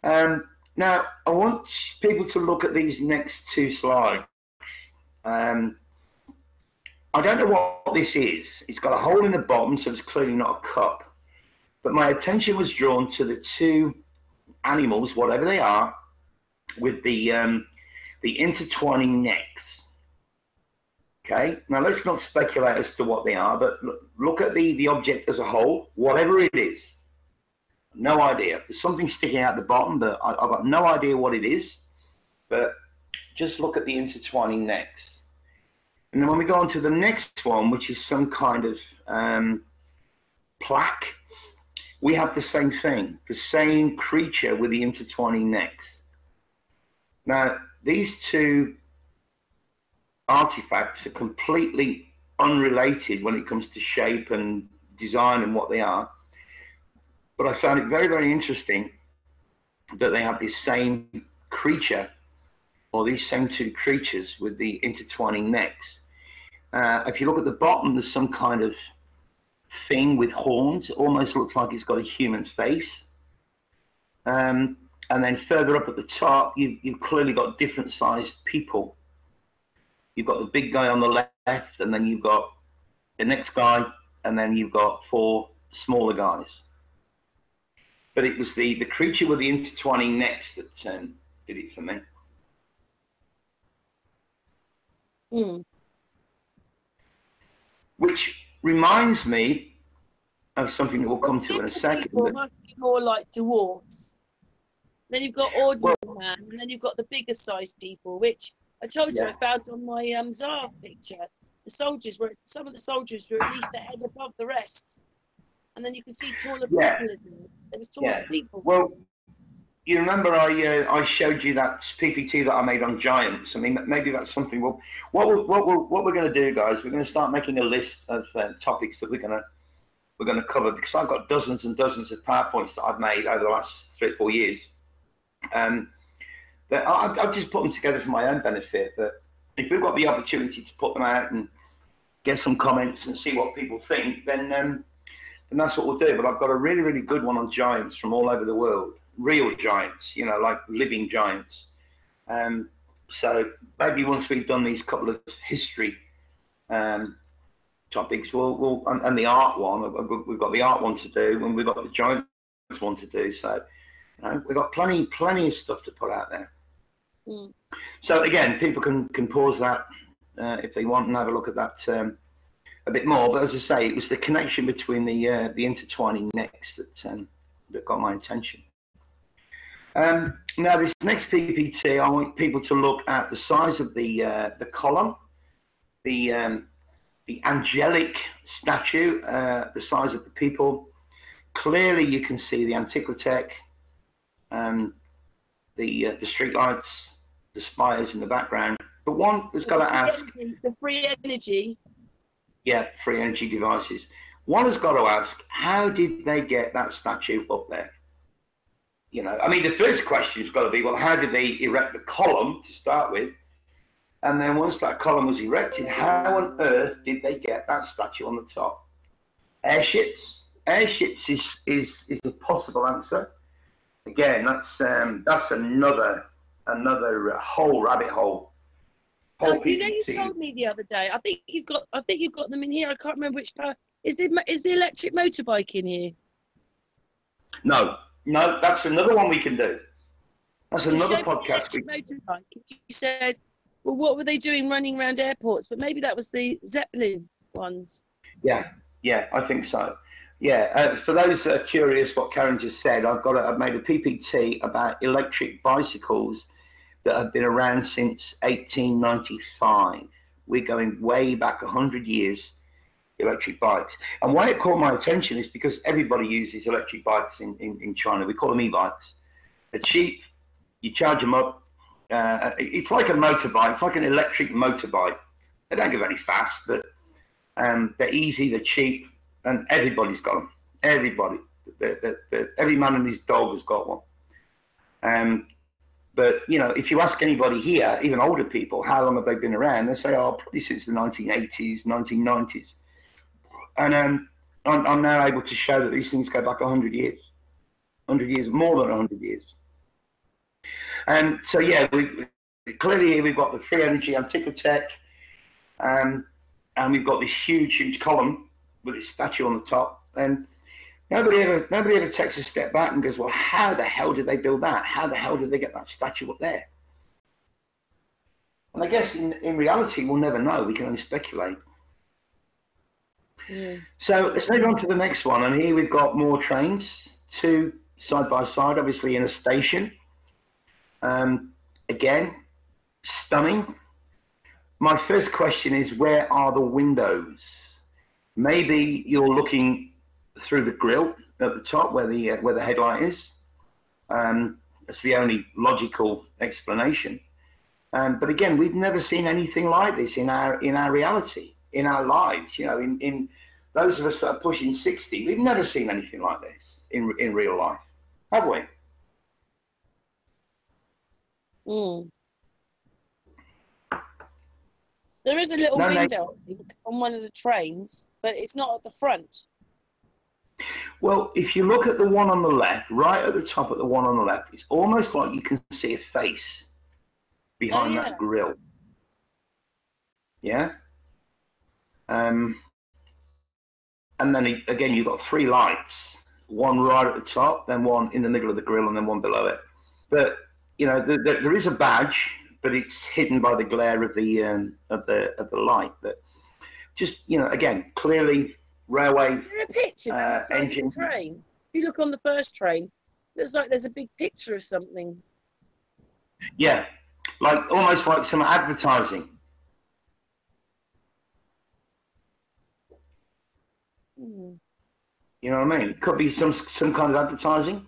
know. Now, I want people to look at these next two slides. I don't know what this is. It's got a hole in the bottom, so it's clearly not a cup. But my attention was drawn to the two animals, whatever they are, with the intertwining necks. Okay, now let's not speculate as to what they are, but look at the object as a whole, whatever it is. No idea. There's something sticking out the bottom, but I've got no idea what it is. But just look at the intertwining necks. And then when we go on to the next one, which is some kind of plaque, we have the same thing, the same creature with the intertwining necks. Now, these two artifacts are completely unrelated when it comes to shape and design and what they are. But I found it very, very interesting that they have this same creature, or these same two creatures with the intertwining necks. If you look at the bottom, there's some kind of thing with horns. It almost looks like it's got a human face. And then further up at the top, you've clearly got different sized people. You've got the big guy on the left, and then you've got the next guy, and then you've got four smaller guys. But it was the creature with the intertwining necks that did it for me. Which reminds me of something that we'll come to in a second. More like dwarfs. Then you've got ordinary man, and then you've got the bigger sized people, which I told you I found on my Tsar picture. Some of the soldiers were at least a head above the rest. And then you can see taller people in there. There was taller people. Well, you remember I showed you that PPT that I made on giants. I mean, maybe that's something. Well, what we're going to do, guys, we're going to start making a list of topics that we're going to cover, because I've got dozens and dozens of PowerPoints that I've made over the last 3 or 4 years. That I've just put them together for my own benefit. But if we've got the opportunity to put them out and get some comments and see what people think, then that's what we'll do. But I've got a really, really good one on giants from all over the world. Real giants, you know, like living giants. So maybe once we've done these couple of history topics, and the art one, we've got the art one to do, and we've got the giants one to do. So, you know, we've got plenty of stuff to put out there. So again, people can pause that if they want and have a look at that a bit more. But as I say, it was the connection between the intertwining necks that got my attention. Now, this next PPT, I want people to look at the size of the column, the angelic statue, the size of the people. Clearly, you can see the Antiquitech, the street lights, the spires in the background. But one has got to ask... The free energy. Yeah, free energy devices. One has got to ask, how did they get that statue up there? You know, I mean, the first question has got to be, well, how did they erect the column to start with? And then once that column was erected, how on earth did they get that statue on the top? Airships? Airships is a possible answer. Again, that's another whole rabbit hole. You know, you told me the other day. I think you've got them in here. I can't remember which part. Is the electric motorbike in here? No. No, that's another one we can do. That's another showed podcast. the motorbike. You said, well, what were they doing running around airports? But maybe that was the Zeppelin ones. Yeah, I think so. Yeah, for those that are curious what Karen just said, I've made a PPT about electric bicycles that have been around since 1895. We're going way back 100 years, electric bikes. And why it caught my attention is because everybody uses electric bikes in China. We call them e-bikes. They're cheap. You charge them up. It's like a motorbike. It's like an electric motorbike. They don't go very fast, but they're easy, they're cheap, and everybody's got them. Everybody. Every man and his dog has got one. But, you know, if you ask anybody here, even older people, how long have they been around, they say, oh, probably since the 1980s, 1990s. And I'm now able to show that these things go back 100 years. 100 years, more than 100 years. And so, yeah, clearly here we've got the free energy Antiquitech, and we've got this huge column with its statue on the top. And nobody ever takes a step back and goes, well, how the hell did they build that? How the hell did they get that statue up there? And I guess in reality, we'll never know. We can only speculate. Yeah. So let's move on to the next one. And here we've got more trains, two side by side, obviously in a station. Again, stunning. My first question is, where are the windows? Maybe you're looking through the grille at the top where the headlight is. That's the only logical explanation. But again, we've never seen anything like this in our reality, in our lives. You know, in those of us that are pushing 60, we've never seen anything like this in real life, have we? Mm. There is a little window on one of the trains, but it's not at the front. Well, if you look at the one on the left, right at the top of the one on the left, it's almost like you can see a face behind that grille. Yeah? And then again, you've got three lights, one right at the top, then one in the middle of the grille, and then one below it. But, you know, there is a badge, but it's hidden by the glare of the light. But just, you know, again, clearly railway. Is there a picture engine train? If you look on the first train, looks like there's a big picture of something. Yeah, like almost like some advertising. Mm. You know what I mean? It could be some kind of advertising.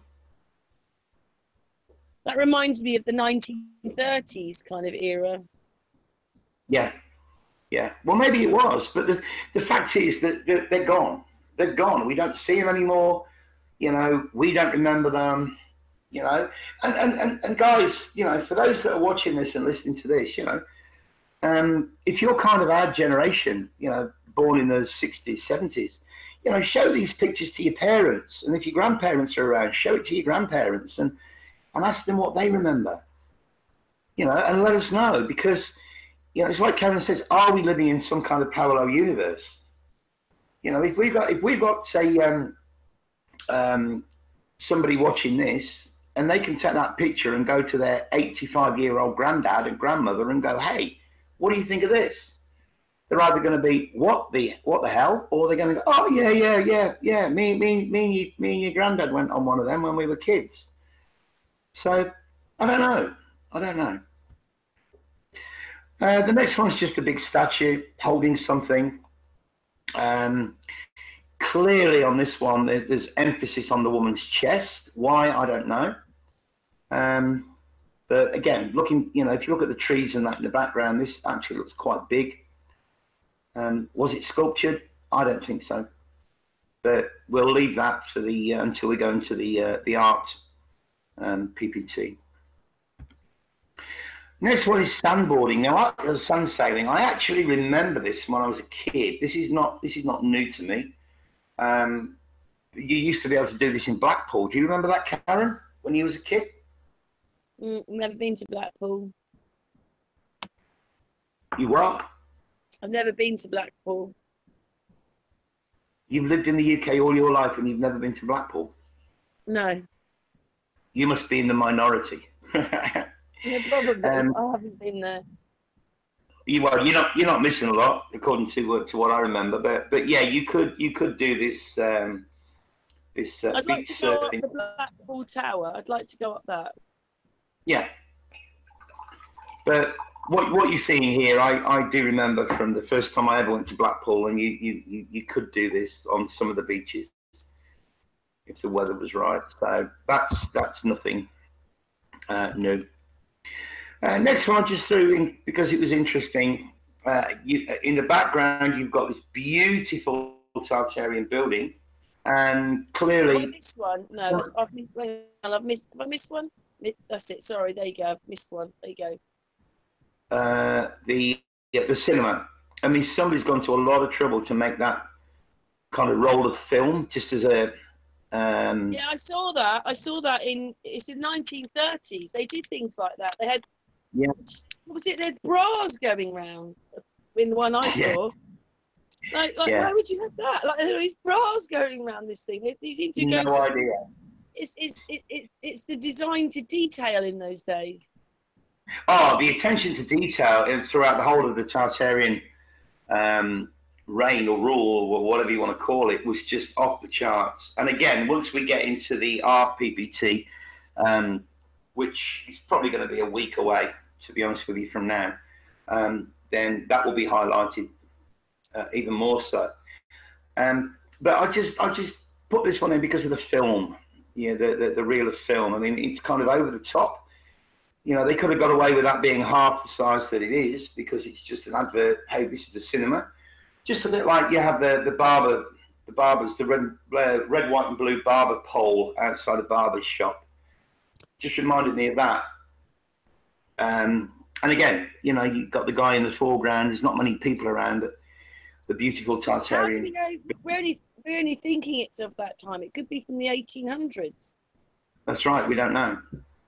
That reminds me of the 1930s kind of era. Yeah. Yeah. Well, maybe it was, but the fact is that they're gone. They're gone. We don't see them anymore. You know, we don't remember them. You know, and guys, you know, for those that are watching this and listening to this, you know, if you're kind of our generation, you know, born in the 60s, 70s, you know, show these pictures to your parents, and if your grandparents are around, show it to your grandparents and ask them what they remember. You know, and let us know, because, you know, it's like Karen says, are we living in some kind of parallel universe? You know, if we've got say somebody watching this, and they can take that picture and go to their 85-year-old granddad and grandmother and go, hey, what do you think of this? They're either going to be, what the hell? Or they're going to go, oh, yeah. Me and your granddad went on one of them when we were kids. So, I don't know. The next one's just a big statue holding something. Clearly on this one, there's emphasis on the woman's chest. Why, I don't know. But again, looking, you know, if you look at the trees and that in the background, this actually looks quite big. Was it sculptured? I don't think so. But we'll leave that for the until we go into the art PPT. Next one is sandboarding. Now, sand sailing. I actually remember this when I was a kid. This is not new to me. You used to be able to do this in Blackpool. Do you remember that, Karen, when you was a kid? Never been to Blackpool. You what? I've never been to Blackpool. You've lived in the UK all your life and you've never been to Blackpool? No. you must be in the minority. Yeah, probably. I haven't been there. Well, you're not missing a lot, according to what I remember. But yeah, you could do this I'd like beach to go up surfing. the Blackpool Tower. I'd like to go up that. Yeah, but what you're seeing here, I do remember from the first time I ever went to Blackpool, and you could do this on some of the beaches if the weather was right. So that's nothing new. Next one, I just threw in because it was interesting. In the background, you've got this beautiful totalitarian building, and clearly this one. No, I've missed. Have I missed one? That's it. Sorry, there you go. I've missed one. There you go. The cinema. I mean, somebody's gone to a lot of trouble to make that kind of roll of film, just as a. Yeah, I saw that. It's in 1930s. They did things like that. They had. Yeah. What was it? They had bras going round in the one I saw. Like yeah. Why would you have that? Like there are these bras going around this thing. They seem to go. No idea. It's the design to detail in those days. Oh, the attention to detail throughout the whole of the totalitarian reign or rule or whatever you want to call it was just off the charts. And again, once we get into the RPPT, which is probably going to be a week away, to be honest with you, from now, then that will be highlighted even more so. But I just put this one in because of the film, the reel of film. I mean, it's kind of over the top. They could have got away with that being half the size that it is because it's just an advert. Hey, this is a cinema. Just a bit like you have the barbers, the red, white, and blue barber pole outside a barber's shop. Just reminded me of that. And again, you've got the guy in the foreground. There's not many people around, but the beautiful totalitarian. We're only thinking it's of that time. It could be from the 1800s. That's right. We don't know.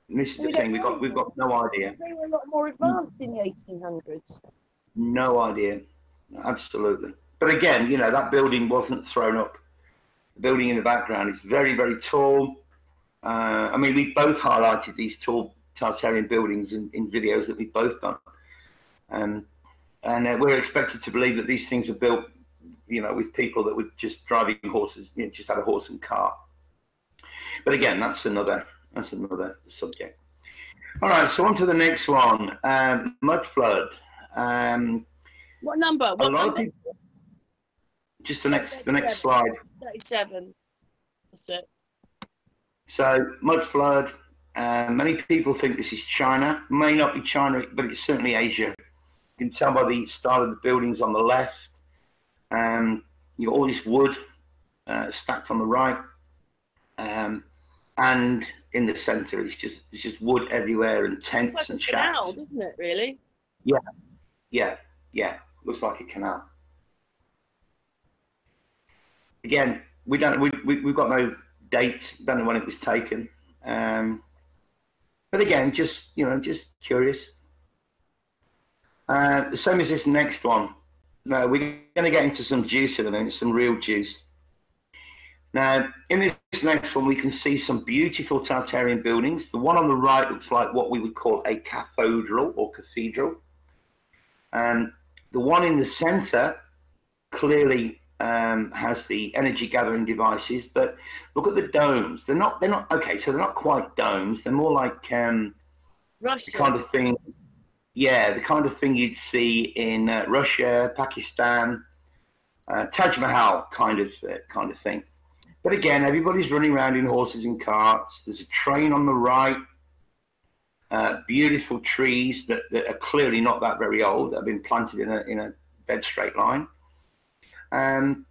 And this is the thing. We've got no idea. They were a lot more advanced in the 1800s. No idea. Absolutely. But again, that building wasn't thrown up. The building in the background is very, very tall. I mean, we both highlighted these tall totalitarian buildings in videos that we've both done. And we're expected to believe that these things were built, with people that were just driving horses, just had a horse and cart. But again, that's another subject. All right, so on to the next one, mud flood. What number? A lot of people. Just the next slide. 37. That's it. So mud flood. Many people think this is China. May not be China, but it's certainly Asia. You can tell by the style of the buildings on the left. You've got all this wood stacked on the right, and in the centre, there's just wood everywhere and tents it's like and a shacks. Canal, doesn't it? Really? Yeah. Looks like a canal. Again, we've got no date. Don't know when it was taken. But again, just curious. The same as this next one. Now we're going to get into some juice in a minute, some real juice. Now, in this next one, we can see some beautiful totalitarian buildings. The one on the right looks like what we would call a cathedral or cathedral. The one in the centre clearly has the energy gathering devices, but look at the domes. They're not okay. So they're not quite domes. They're more like the kind of thing. Yeah, the kind of thing you'd see in Russia, Pakistan, Taj Mahal kind of thing. But again, everybody's running around in horses and carts. There's a train on the right. Beautiful trees that are clearly not that very old. That have been planted in a dead straight line. The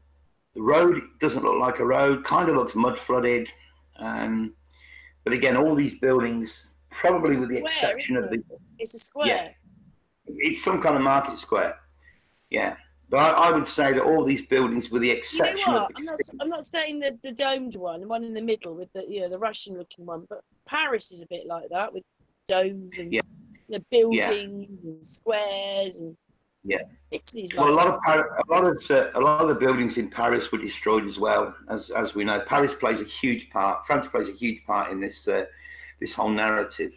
road doesn't look like a road. Kind of looks mud flooded. But again, all these buildings, probably with the exception of the. It's a square. Yeah, it's some kind of market square. Yeah. But I would say that all these buildings, with the exception of I'm not saying the domed one, the one in the middle with the Russian-looking one, but Paris is a bit like that with domes and buildings and squares and Italy's well, like a lot of the buildings in Paris were destroyed as well, as we know. Paris plays a huge part. France plays a huge part in this this whole narrative.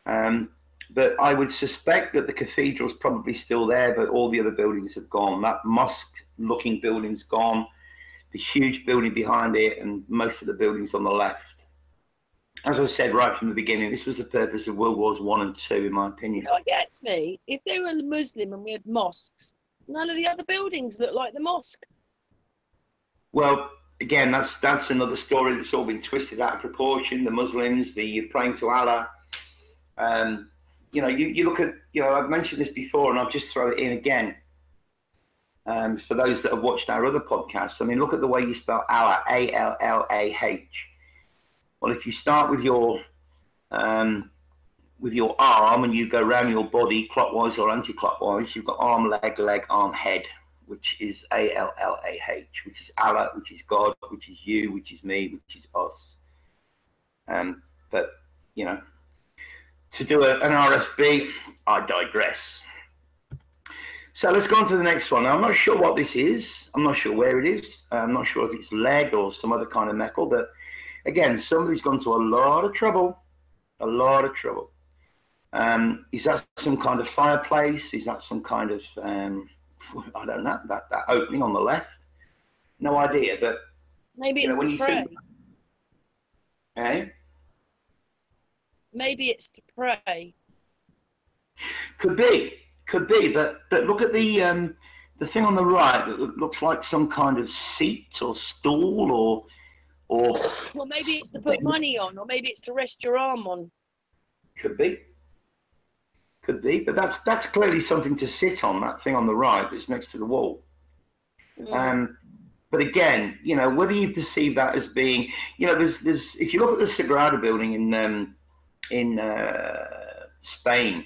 But I would suspect that the cathedral's probably still there, but all the other buildings have gone. That mosque-looking building's gone, the huge building behind it, and most of the buildings on the left. As I said right from the beginning, this was the purpose of World Wars I and II, in my opinion. What gets me, if they were Muslim and we had mosques, none of the other buildings look like the mosque. Well, again, that's another story that's all been twisted out of proportion. The Muslims, the praying to Allah. You know, you look at, you know, I've mentioned this before, and I'll just throw it in again. For those that have watched our other podcasts, I mean, look at the way you spell Allah, A-L-L-A-H. Well, if you start with your arm and you go around your body clockwise or anti-clockwise, you've got arm, leg, arm, head, which is A-L-L-A-H, which is Allah, which is God, which is you, which is me, which is us. But, you know, to do an RFB, I digress. So let's go on to the next one. Now, I'm not sure what this is. I'm not sure where it is. I'm not sure if it's lead or some other kind of metal, but again, somebody's gone to a lot of trouble, Is that some kind of fireplace? Is that some kind of, I don't know, that opening on the left? No idea, but maybe it's to pray. Maybe it's to pray. Could be, but look at the thing on the right that looks like some kind of seat or stool or well, maybe it's to put money on, or maybe it's to rest your arm on. Could be, but that's clearly something to sit on, that thing on the right that's next to the wall. But again, you know, whether you perceive that as being, you know, there's if you look at the Sagrada building in Spain,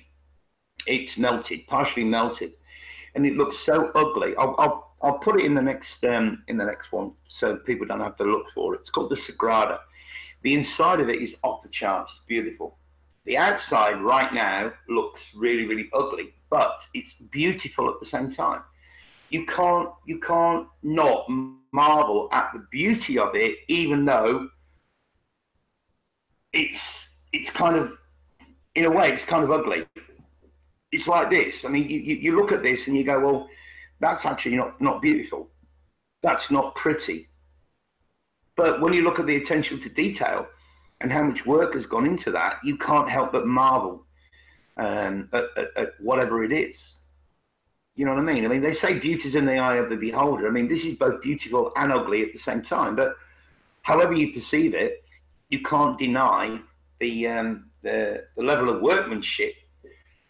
it's melted, partially melted, and it looks so ugly. I'll put it in the next one so people don't have to look for it. It's called the Sagrada. The inside of it is off the charts. It's beautiful. The outside right now looks really, really ugly, but it's beautiful at the same time. You can't not marvel at the beauty of it, even though it's kind of, in a way, it's kind of ugly. It's like this. I mean, you look at this and you go, well, that's actually not beautiful. That's not pretty. But when you look at the attention to detail and how much work has gone into that, you can't help but marvel at whatever it is. You know what I mean? I mean, they say beauty's in the eye of the beholder. I mean, this is both beautiful and ugly at the same time. But however you perceive it, you can't deny the level of workmanship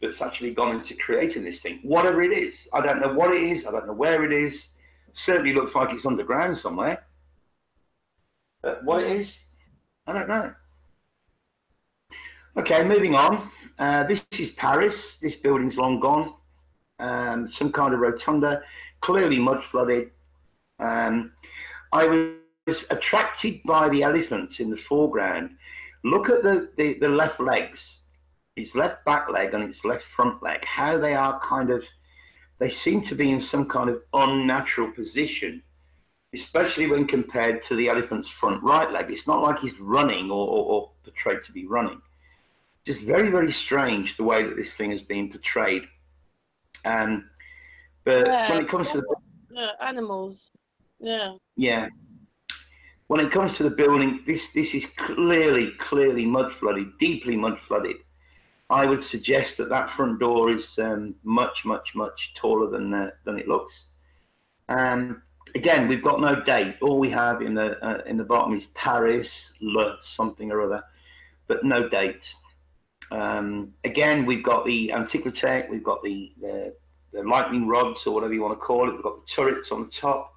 that's actually gone into creating this thing. Whatever it is. I don't know what it is. I don't know where it is. Certainly looks like it's underground somewhere. But what it is, I don't know. Okay, moving on. This is Paris. This building's long gone. Some kind of rotunda, clearly mud flooded. I was attracted by the elephants in the foreground. Look at the left legs, its left back leg and its left front leg, how they are kind of, they seem to be in some kind of unnatural position, especially when compared to the elephant's front right leg. It's not like he's running or portrayed to be running. Just very, very strange the way that this thing is being portrayed. But when it comes to the animals, yeah. When it comes to the building, this is clearly mud flooded, deeply mud flooded. I would suggest that front door is much taller than it looks. Again, we've got no date. All we have in the bottom is Paris, Le something or other, but no date. Again, we've got the Antiquitech, we've got the lightning rods or whatever you want to call it. We've got the turrets on the top.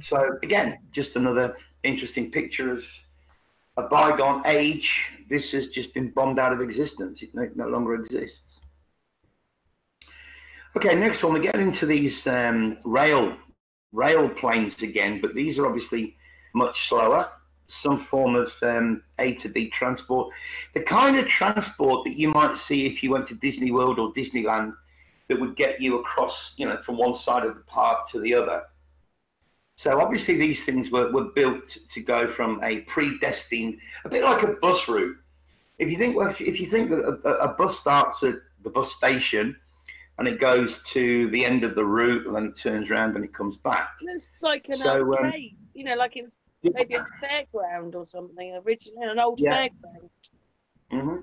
So again, just another interesting picture of a bygone age. This has just been bombed out of existence. It no longer exists. Okay, next one, we get into these rail planes again, but these are obviously much slower. Some form of A to B transport. The kind of transport that you might see if you went to Disney World or Disneyland that would get you across, you know, from one side of the park to the other. So obviously these things were built to go from a predestined, a bit like a bus route. If you think that a bus starts at the bus station and it goes to the end of the route and then it turns around and it comes back. It's like an arcade, you know, like it was maybe a fairground or something originally, an old fairground. Mm-hmm.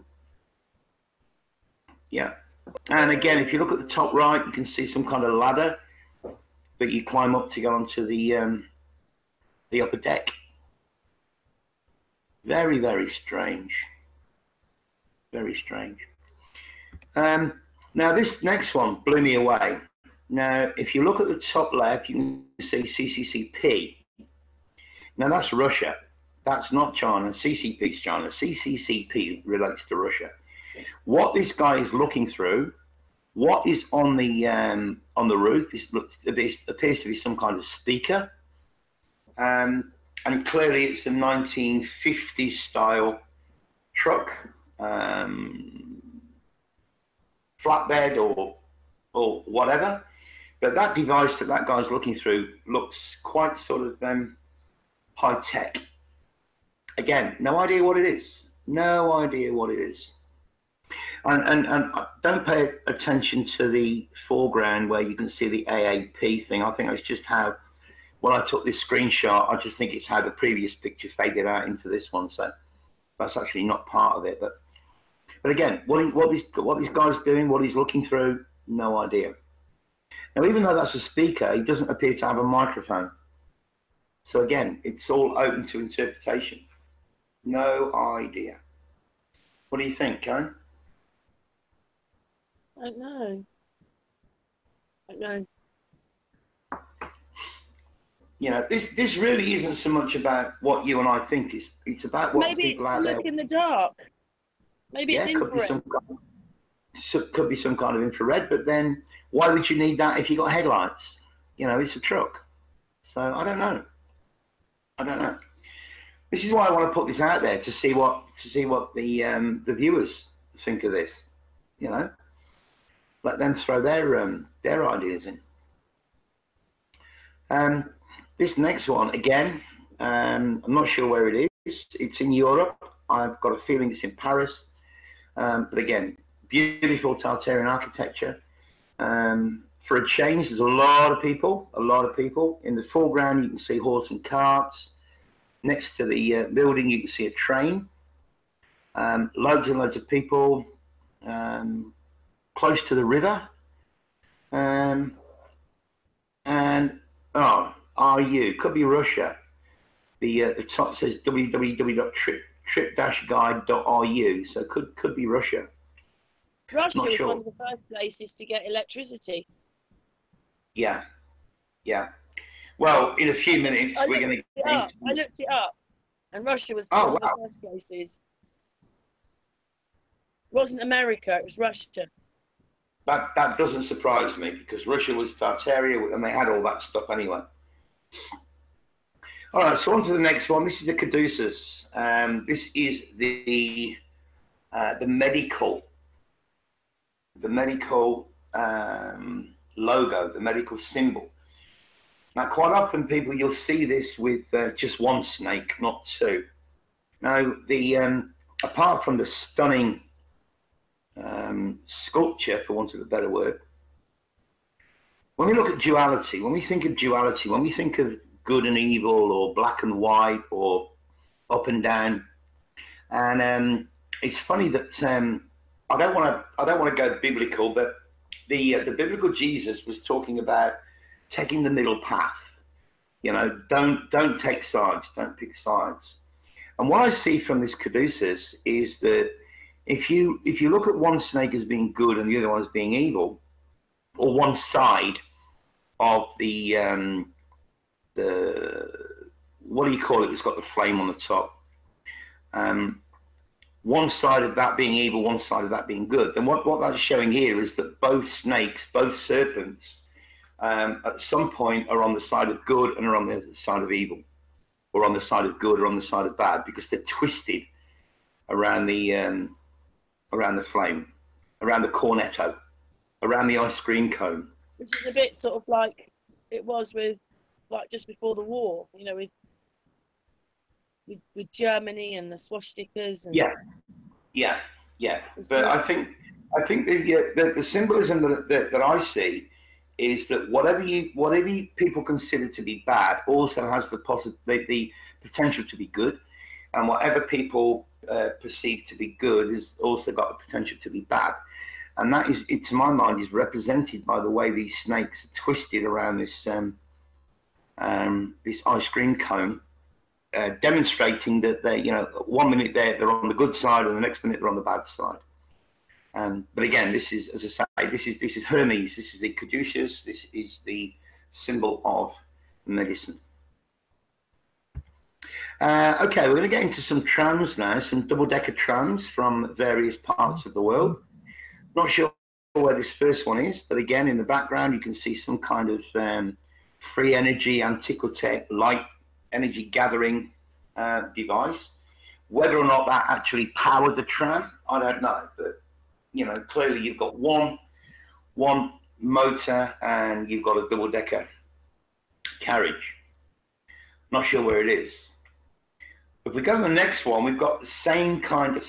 Yeah. And again, if you look at the top right, you can see some kind of ladder that you climb up to go onto the upper deck. Very, very strange. Very strange. Now this next one blew me away. Now, if you look at the top left, you can see CCCP. Now that's Russia. That's not China. CCP is China. CCCP relates to Russia. What this guy is looking through, what is on the roof, this appears to be some kind of speaker, and clearly it's a 1950s style truck, flatbed or whatever. But that device that that guy's looking through looks quite sort of high tech. Again, no idea what it is. No idea what it is. And don't pay attention to the foreground where you can see the AAP thing. I think that's just how, when I took this screenshot, I just think it's how the previous picture faded out into this one. So that's actually not part of it. But again, what this guy's doing, what he's looking through, no idea. Now, even though that's a speaker, he doesn't appear to have a microphone. So again, it's all open to interpretation. No idea. What do you think, Karen? I don't know. I don't know. You know, this really isn't so much about what you and I think. It's about what maybe people it's out to there. look in the dark. Maybe it's infrared. Could be some kind of infrared, but then why would you need that if you got headlights? You know, it's a truck. So I don't know. I don't know. This is why I want to put this out there to see what the viewers think of this. You know, let them throw their ideas in. This next one again, I'm not sure where it is. It's in Europe. I've got a feeling it's in Paris. But again, beautiful totalitarian architecture. For a change, there's a lot of people. In the foreground, you can see horse and carts. Next to the building, you can see a train. Loads and loads of people. Close to the river. And RU, could be Russia. The top says www.trip-guide.ru, so could be Russia. Russia was one of the first places to get electricity. Yeah. Well, in a few minutes, we're going to get I looked it up, and Russia was one of the first places. It wasn't America, it was Russia. That doesn't surprise me, because Russia was Tartaria, and they had all that stuff anyway. All right, so on to the next one. This is the caduceus. This is the medical logo, the medical symbol. Now, quite often, people, you'll see this with just one snake, not two. Now, apart from the stunning sculpture, for want of a better word, when we look at duality, when we think of duality, when we think of good and evil, or black and white, or up and down, and it's funny that I don't want to go biblical, but the biblical Jesus was talking about taking the middle path. You know, don't take sides, don't pick sides. And what I see from this caduceus is that if you look at one snake as being good and the other one as being evil, or one side of the what do you call it? It's got the flame on the top. One side of that being evil, one side of that being good. Then what that's showing here is that both snakes, both serpents, at some point are on the side of good and are on the side of evil, or on the side of good or on the side of bad, because they're twisted around the flame, around the cornetto, around the ice cream cone. Which is a bit sort of like it was with like just before the war, you know, with Germany and the swastikas. And yeah. But I think the symbolism that I see is that whatever people consider to be bad also has the potential to be good, and whatever people perceive to be good has also got the potential to be bad. And that is, to my mind, is represented by the way these snakes are twisted around this this ice cream cone, demonstrating that they, 1 minute they're on the good side, and the next minute they're on the bad side. But again, this is, as I say, this is Hermes. This is the caduceus. This is the symbol of medicine. Okay, we're going to get into some trams now, some double-decker trams from various parts of the world. Not sure where this first one is, but again, in the background, you can see some kind of free energy, antiquitech, light energy gathering device. Whether or not that actually powered the tram, I don't know. But, clearly you've got one motor and you've got a double-decker carriage. Not sure where it is. If we go to the next one, we've got the same kind of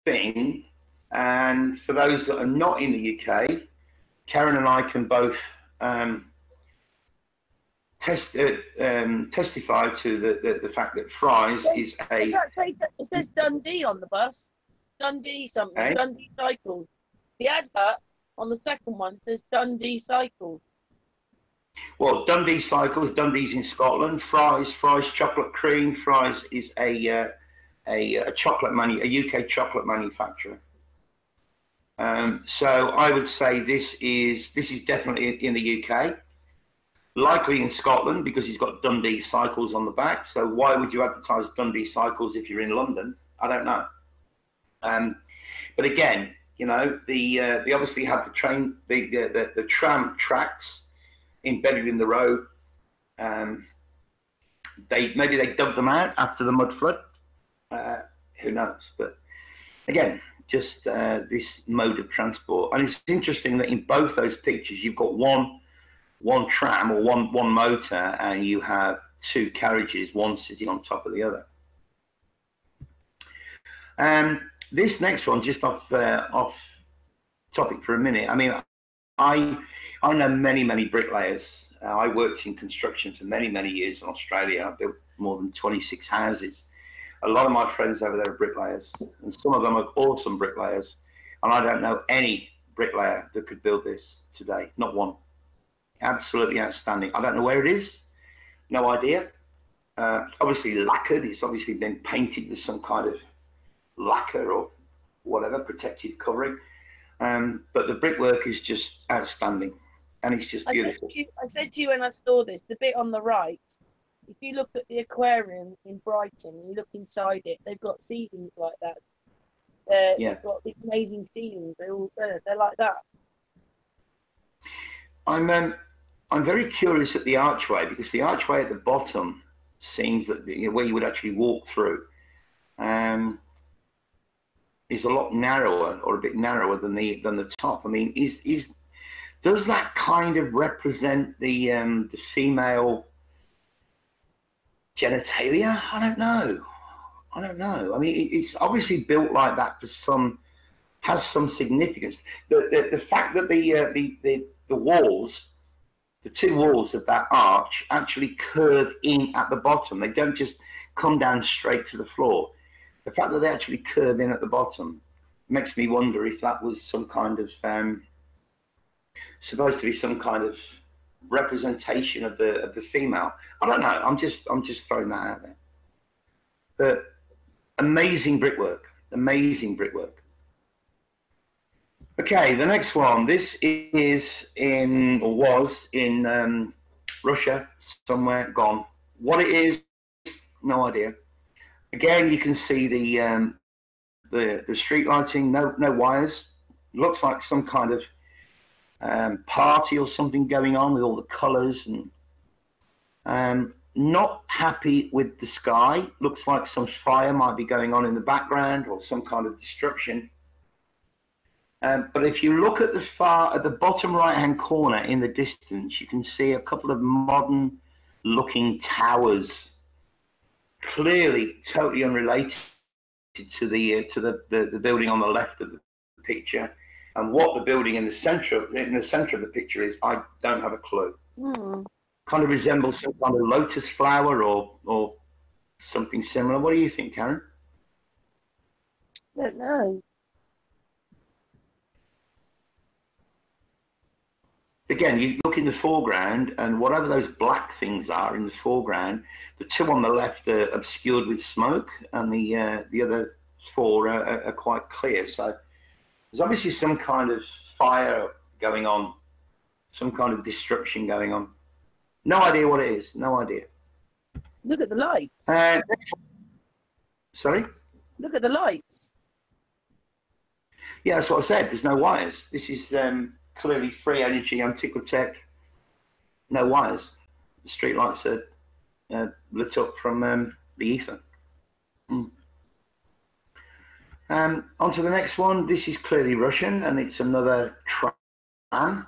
thing. And for those that are not in the UK, Karen and I can both testify to the fact that Fry's is a... It says Dundee on the bus. Dundee something. Okay. Dundee Cycle. The advert on the second one says Dundee Cycle. Well, Dundee Cycles, Dundee's in Scotland. Fry's chocolate cream. Fry's is a UK chocolate manufacturer. So I would say this is definitely in the UK, likely in Scotland because he's got Dundee Cycles on the back. So why would you advertise Dundee Cycles if you're in London? I don't know. But again, they obviously have the train, the tram tracks embedded in the road. Maybe they dubbed them out after the mud flood. Who knows? But again, just this mode of transport. And it's interesting that in both those pictures, you've got one tram or one motor, and you have two carriages, one sitting on top of the other. This next one, just off topic for a minute. I mean, I know many bricklayers. I worked in construction for many years in Australia. I built more than 26 houses. A lot of my friends over there are bricklayers, and some of them are awesome bricklayers. And I don't know any bricklayer that could build this today. Not one. Absolutely outstanding. I don't know where it is. No idea. Obviously lacquered. It's obviously been painted with some kind of lacquer or whatever, protective covering. But the brickwork is just outstanding. And it's just beautiful. I said to you when I saw this, the bit on the right, if you look at the aquarium in Brighton, you look inside it, they've got ceilings like that. They've got these amazing ceilings. They're like that. I'm very curious at the archway, because the archway at the bottom seems that where you would actually walk through is a lot narrower, or a bit narrower than the top. I mean, does that kind of represent the female genitalia? I don't know. I mean, it's obviously built like that has some significance. The fact that the walls, the two walls of that arch actually curve in at the bottom. They don't just come down straight to the floor. The fact that they actually curve in at the bottom makes me wonder if that was some kind of supposed to be some kind of representation of the female. I don't know. I'm just throwing that out there. But amazing brickwork. Amazing brickwork. Okay, the next one. This is was in Russia, somewhere, gone. What it is, no idea. Again, you can see the street lighting, no wires. Looks like some kind of party or something going on with all the colours, and not happy with the sky. Looks like some fire might be going on in the background, or some kind of destruction. But if you look at the bottom right hand corner in the distance, you can see a couple of modern looking towers, clearly totally unrelated to the building on the left of the picture, and what the building in the center of the picture is, I don't have a clue. Kind of resembles some kind of lotus flower or something similar. What do you think, Karen? Don't know. Again, you look in the foreground, and whatever those black things are in the foreground, the two on the left are obscured with smoke, and the other four are quite clear. So there's obviously some kind of fire going on, some kind of destruction going on. No idea what it is. No idea. Look at the lights. Sorry? Look at the lights. Yeah, that's what I said. There's no wires. This is clearly free energy, Antiquitech. No wires. The street lights are lit up from the ether. On to the next one. This is clearly Russian, and it's another tram.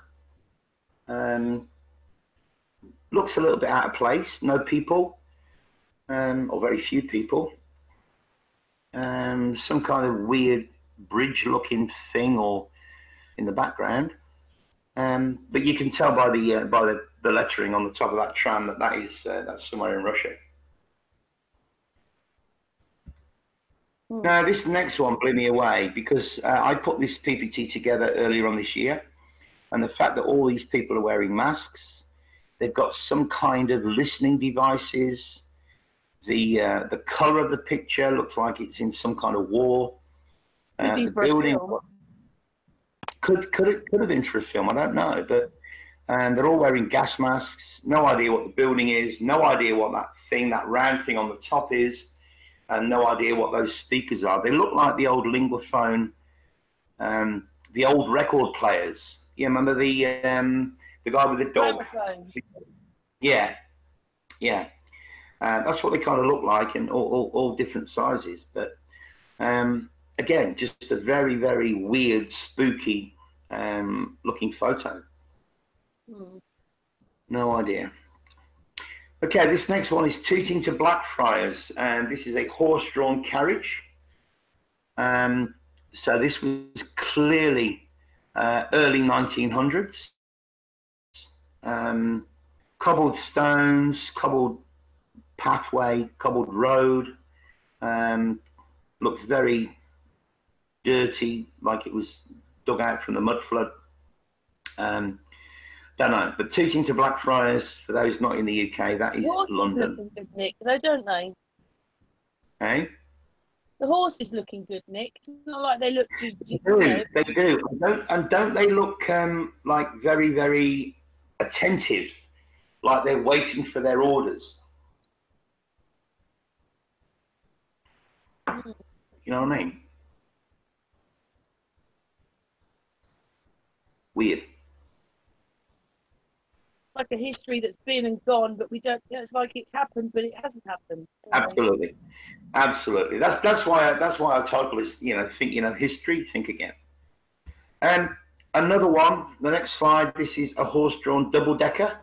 Looks a little bit out of place. No people, or very few people. Some kind of weird bridge-looking thing, or in the background. But you can tell by the lettering on the top of that tram that that's somewhere in Russia. Now, this next one blew me away because I put this PPT together earlier on this year, and the fact that all these people are wearing masks, they've got some kind of listening devices. The color of the picture looks like it's in some kind of war. The building could have been for a film. I don't know, but they're all wearing gas masks. No idea what the building is. No idea what that round thing on the top is, and no idea what those speakers are. They look like the old linguaphone, the old record players. You remember the guy with the dog? Yeah. That's what they kind of look like, and all different sizes. But again, just a very, very weird, spooky looking photo. No idea. Okay, this next one is Tooting to Blackfriars, and this is a horse-drawn carriage. So this was clearly early 1900s. Cobbled stones, cobbled pathway, cobbled road. Looks very dirty, like it was dug out from the mud flood. Don't know, but Tooting to Blackfriars, for those not in the UK, that is London. Looking good, Nick, though, don't they? Hey? The horse is looking good, Nick. It's not like they look too. They do. And don't they look like very, very attentive, like they're waiting for their orders? You know what I mean? Weird. Like a history that's been and gone, but we don't. It's like it's happened, but it hasn't happened. Absolutely. That's why our title is, think, history, think again. And another one, the next slide. This is a horse-drawn double-decker.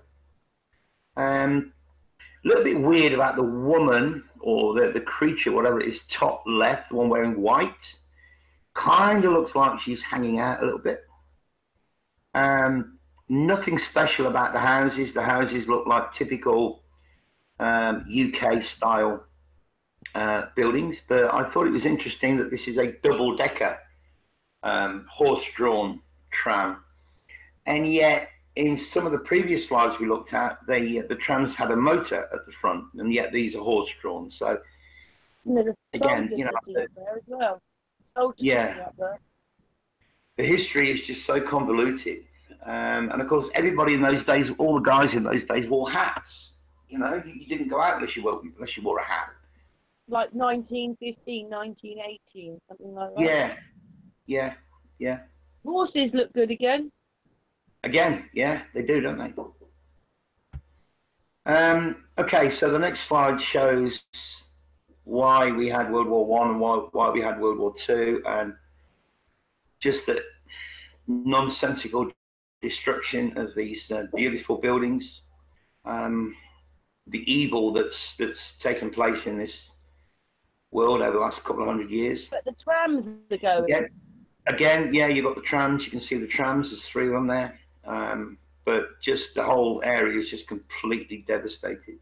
A little bit weird about the woman or the creature, whatever it is, top left, the one wearing white. Kind of looks like she's hanging out a little bit. Nothing special about the houses. The houses look like typical UK style buildings, but I thought it was interesting that this is a double-decker horse-drawn tram, and yet in some of the previous slides we looked at, the trams had a motor at the front, and yet these are horse-drawn. So again, the history is just so convoluted. And of course, everybody in those days, all the guys in those days wore hats. You didn't go out unless you wore a hat. Like 1915, 1918, something like that. Yeah. Horses look good again. Again, yeah, they do, don't they? Okay, so the next slide shows why we had World War I and why we had World War II, and just that nonsensical destruction of these beautiful buildings. evil that's taken place in this world over the last couple of 100 years. But the trams are going. Again, yeah, you've got the trams. You can see the trams. There's 3 of them there. But just the whole area is just completely devastated.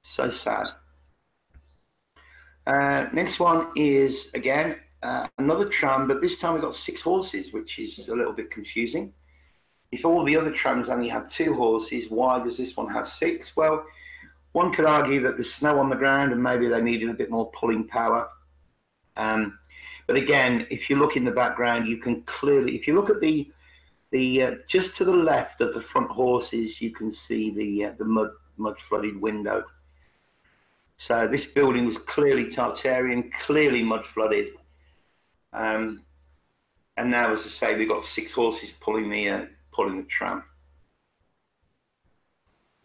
So sad. Next one is, again, another tram, but this time we've got 6 horses, which is a little bit confusing. If all the other trams only had 2 horses, why does this one have 6? Well, one could argue that there's snow on the ground and maybe they needed a bit more pulling power. But again, if you look in the background, you can clearly, if you look at the just to the left of the front horses, you can see the mud flooded window. So this building was clearly Tartarian, clearly mud flooded. And now, as I say, we've got 6 horses pulling the tram.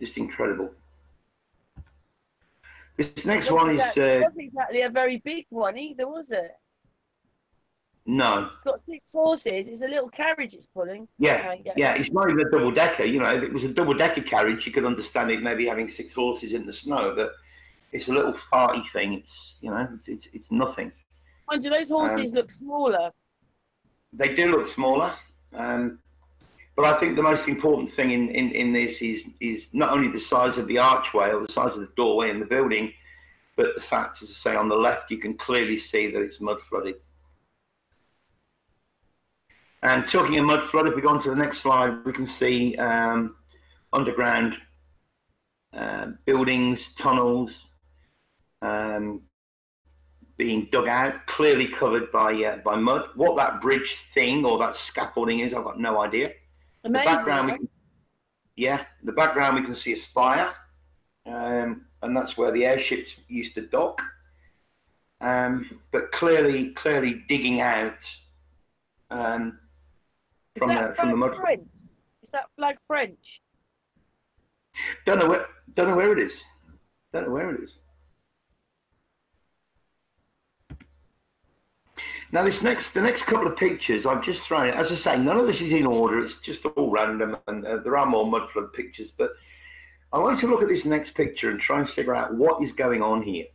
Just incredible. This next one is... It wasn't exactly a very big one either, was it? No. It's got 6 horses. It's a little carriage it's pulling. Yeah, yeah. It's not even a double-decker. You know, if it was a double-decker carriage, you could understand it maybe having 6 horses in the snow, but it's a little farty thing. It's, you know, it's nothing. And do those horses look smaller? They do look smaller. But I think the most important thing in this is not only the size of the archway or the size of the doorway in the building, but the fact, as I say, on the left, you can clearly see that it's mud flooded. And talking of mud flood, if we go on to the next slide, we can see underground buildings, tunnels being dug out, clearly covered by mud. What that bridge thing or that scaffolding is, I've got no idea. Amazing. The background we can see a spire, and that's where the airships used to dock. But clearly digging out from the mud. French? Is that flag French? Don't know where it is. Don't know where it is. Now, the next couple of pictures I've just thrown it. As I say, none of this is in order. It's just all random, and there are more mud flood pictures. But I want to look at this next picture and try and figure out what is going on here.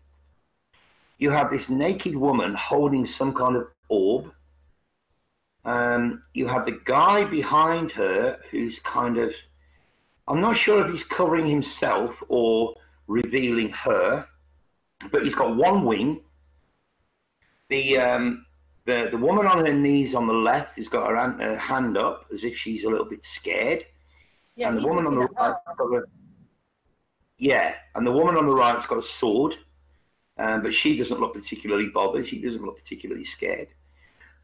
You have this naked woman holding some kind of orb. You have the guy behind her who's kind of, I'm not sure if he's covering himself or revealing her, but he's got one wing. The woman on her knees on the left has got her hand up as if she's a little bit scared. Yeah, and the woman on the right's got a sword, but she doesn't look particularly bothered. She doesn't look particularly scared.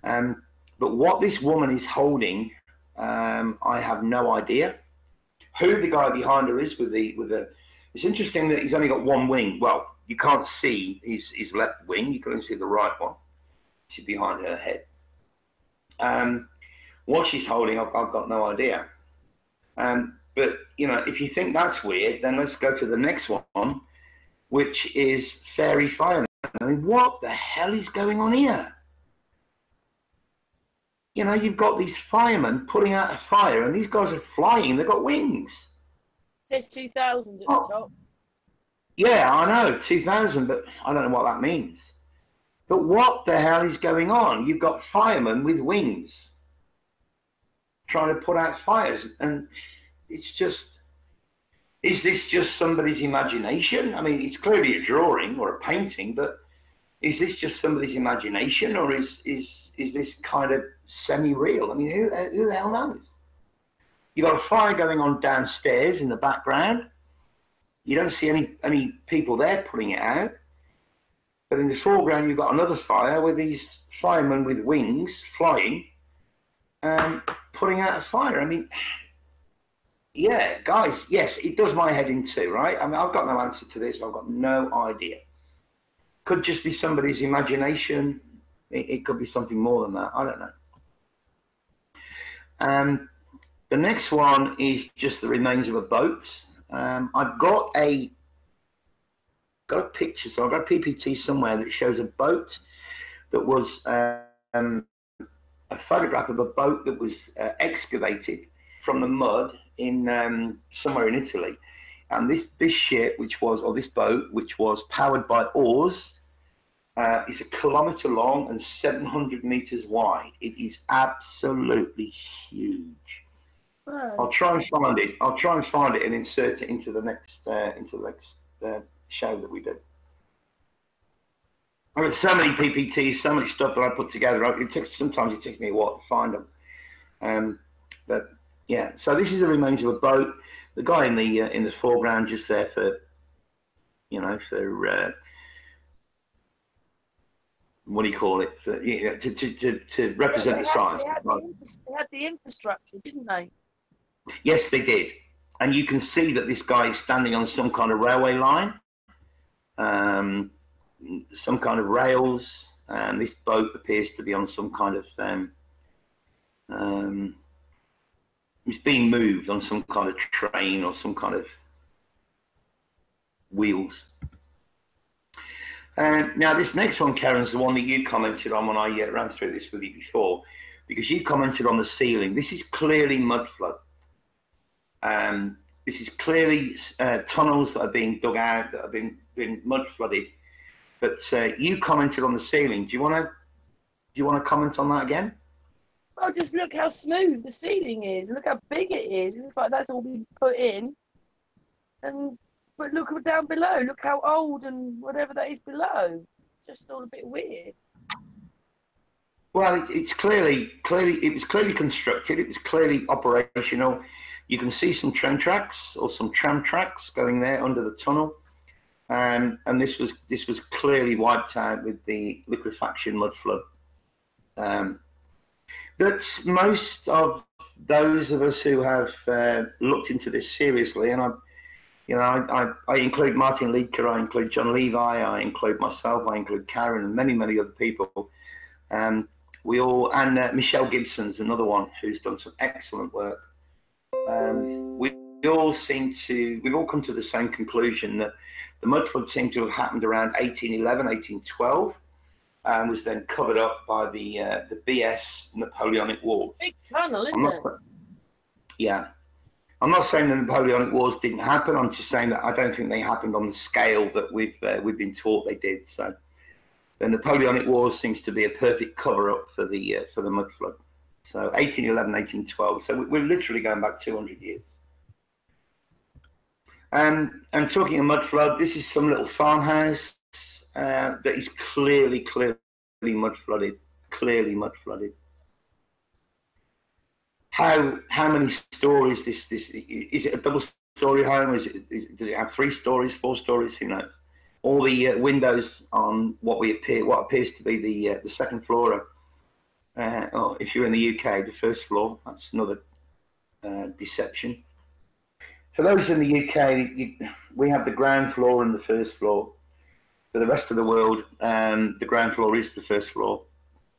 But what this woman is holding, I have no idea. Who the guy behind her is with the. It's interesting that he's only got one wing. Well, you can't see his left wing. You can only see the right one. She's behind her head. What she's holding, I've got no idea. But, you know, if you think that's weird, then let's go to the next one, which is Fairy Fireman. I mean, what the hell is going on here? You know, you've got these firemen putting out a fire, and these guys are flying. They've got wings. It says 2000 at the top. Yeah, I know, 2000, but I don't know what that means. But what the hell is going on? You've got firemen with wings trying to put out fires, and it's just, is this just somebody's imagination? I mean, it's clearly a drawing or a painting, but is this just somebody's imagination, or is this kind of semi-real? I mean, who the hell knows? You've got a fire going on downstairs in the background. You don't see any people there putting it out. But in the foreground, you've got another fire with these firemen with wings flying and putting out a fire. I mean, yeah, guys, yes, it does my head in two, right? I mean, I've got no answer to this. I've got no idea. Could just be somebody's imagination. It could be something more than that. I don't know. The next one is just the remains of a boat. I've got a picture, so I've got a PPT somewhere that shows a boat that was a photograph of a boat that was excavated from the mud in somewhere in Italy, And this ship, or this boat, which was powered by oars, is 1 kilometre long and 700 meters wide. It is absolutely huge. Right. I'll try and find it. I'll try and find it and insert it into the next show that we do. I've got so many PPTs, so much stuff that I put together. Sometimes it takes me a while to find them. But yeah, so this is the remains of a boat. The guy in the foreground just there for, what do you call it? To represent the science. They had the infrastructure, didn't they? Yes, they did. And you can see that this guy is standing on some kind of railway line, some kind of rails, and this boat appears to be on some kind of, it's being moved on some kind of train or some kind of wheels. Now, this next one, Karen, is the one that you commented on when I ran through this with you before, because you commented on the ceiling. This is clearly mud flood. This is clearly tunnels that are being dug out, that have been mud flooded. But you commented on the ceiling. Do you want to comment on that again? Well, just look how smooth the ceiling is. Look how big it is. It looks like that's all been put in. But look down below. Look how old and whatever that is below. It's just all a bit weird. Well, it was clearly constructed. It was clearly operational. You can see some train tracks or some tram tracks going there under the tunnel. And this was clearly wiped out with the liquefaction mud flood. But most of those of us who have looked into this seriously, and I include Martin Liedker, I include John Levi, I include myself, I include Karen, and many, many other people. And Michelle Gibson's another one who's done some excellent work. We've all come to the same conclusion that the mud flood seemed to have happened around 1811, 1812, and was then covered up by the BS Napoleonic Wars. Big tunnel, isn't it? Yeah. I'm not saying the Napoleonic Wars didn't happen. I'm just saying that I don't think they happened on the scale that we've been taught they did. So the Napoleonic Wars seems to be a perfect cover-up for the mud flood. So 1811, 1812. So we're literally going back 200 years. And talking of mud flood, this is some little farmhouse that is clearly mud flooded. Clearly mud flooded. How many stories this is it a double-story home? Does it have 3 stories, 4 stories? Who knows? All the windows on what appears to be the second floor. Or if you're in the UK, the first floor. That's another deception. For those in the UK, we have the ground floor and the first floor. For the rest of the world, the ground floor is the first floor.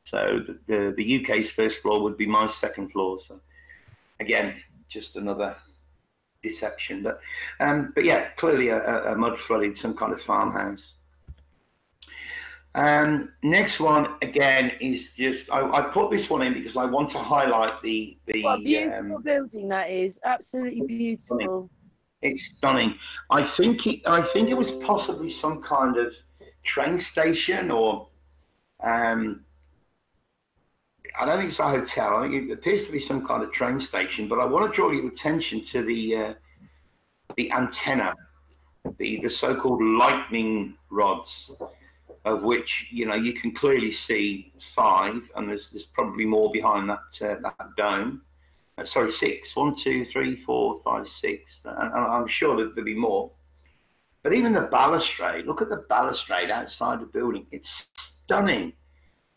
So the UK's first floor would be my second floor. So again, just another deception. But yeah, clearly a mud flooded, some kind of farmhouse. Next one again is just I put this one in because I want to highlight the what a beautiful building that is. Absolutely beautiful. It's stunning. I think it was possibly some kind of train station, or I don't think it's a hotel. I think it appears to be some kind of train station. But I want to draw your attention to the antenna, the so-called lightning rods, of which you can clearly see 5, and there's probably more behind that dome. Sorry, 6. 1, 2, 3, 4, 5, 6. And I'm sure that there'll be more. But even the balustrade, look at the balustrade outside the building. It's stunning.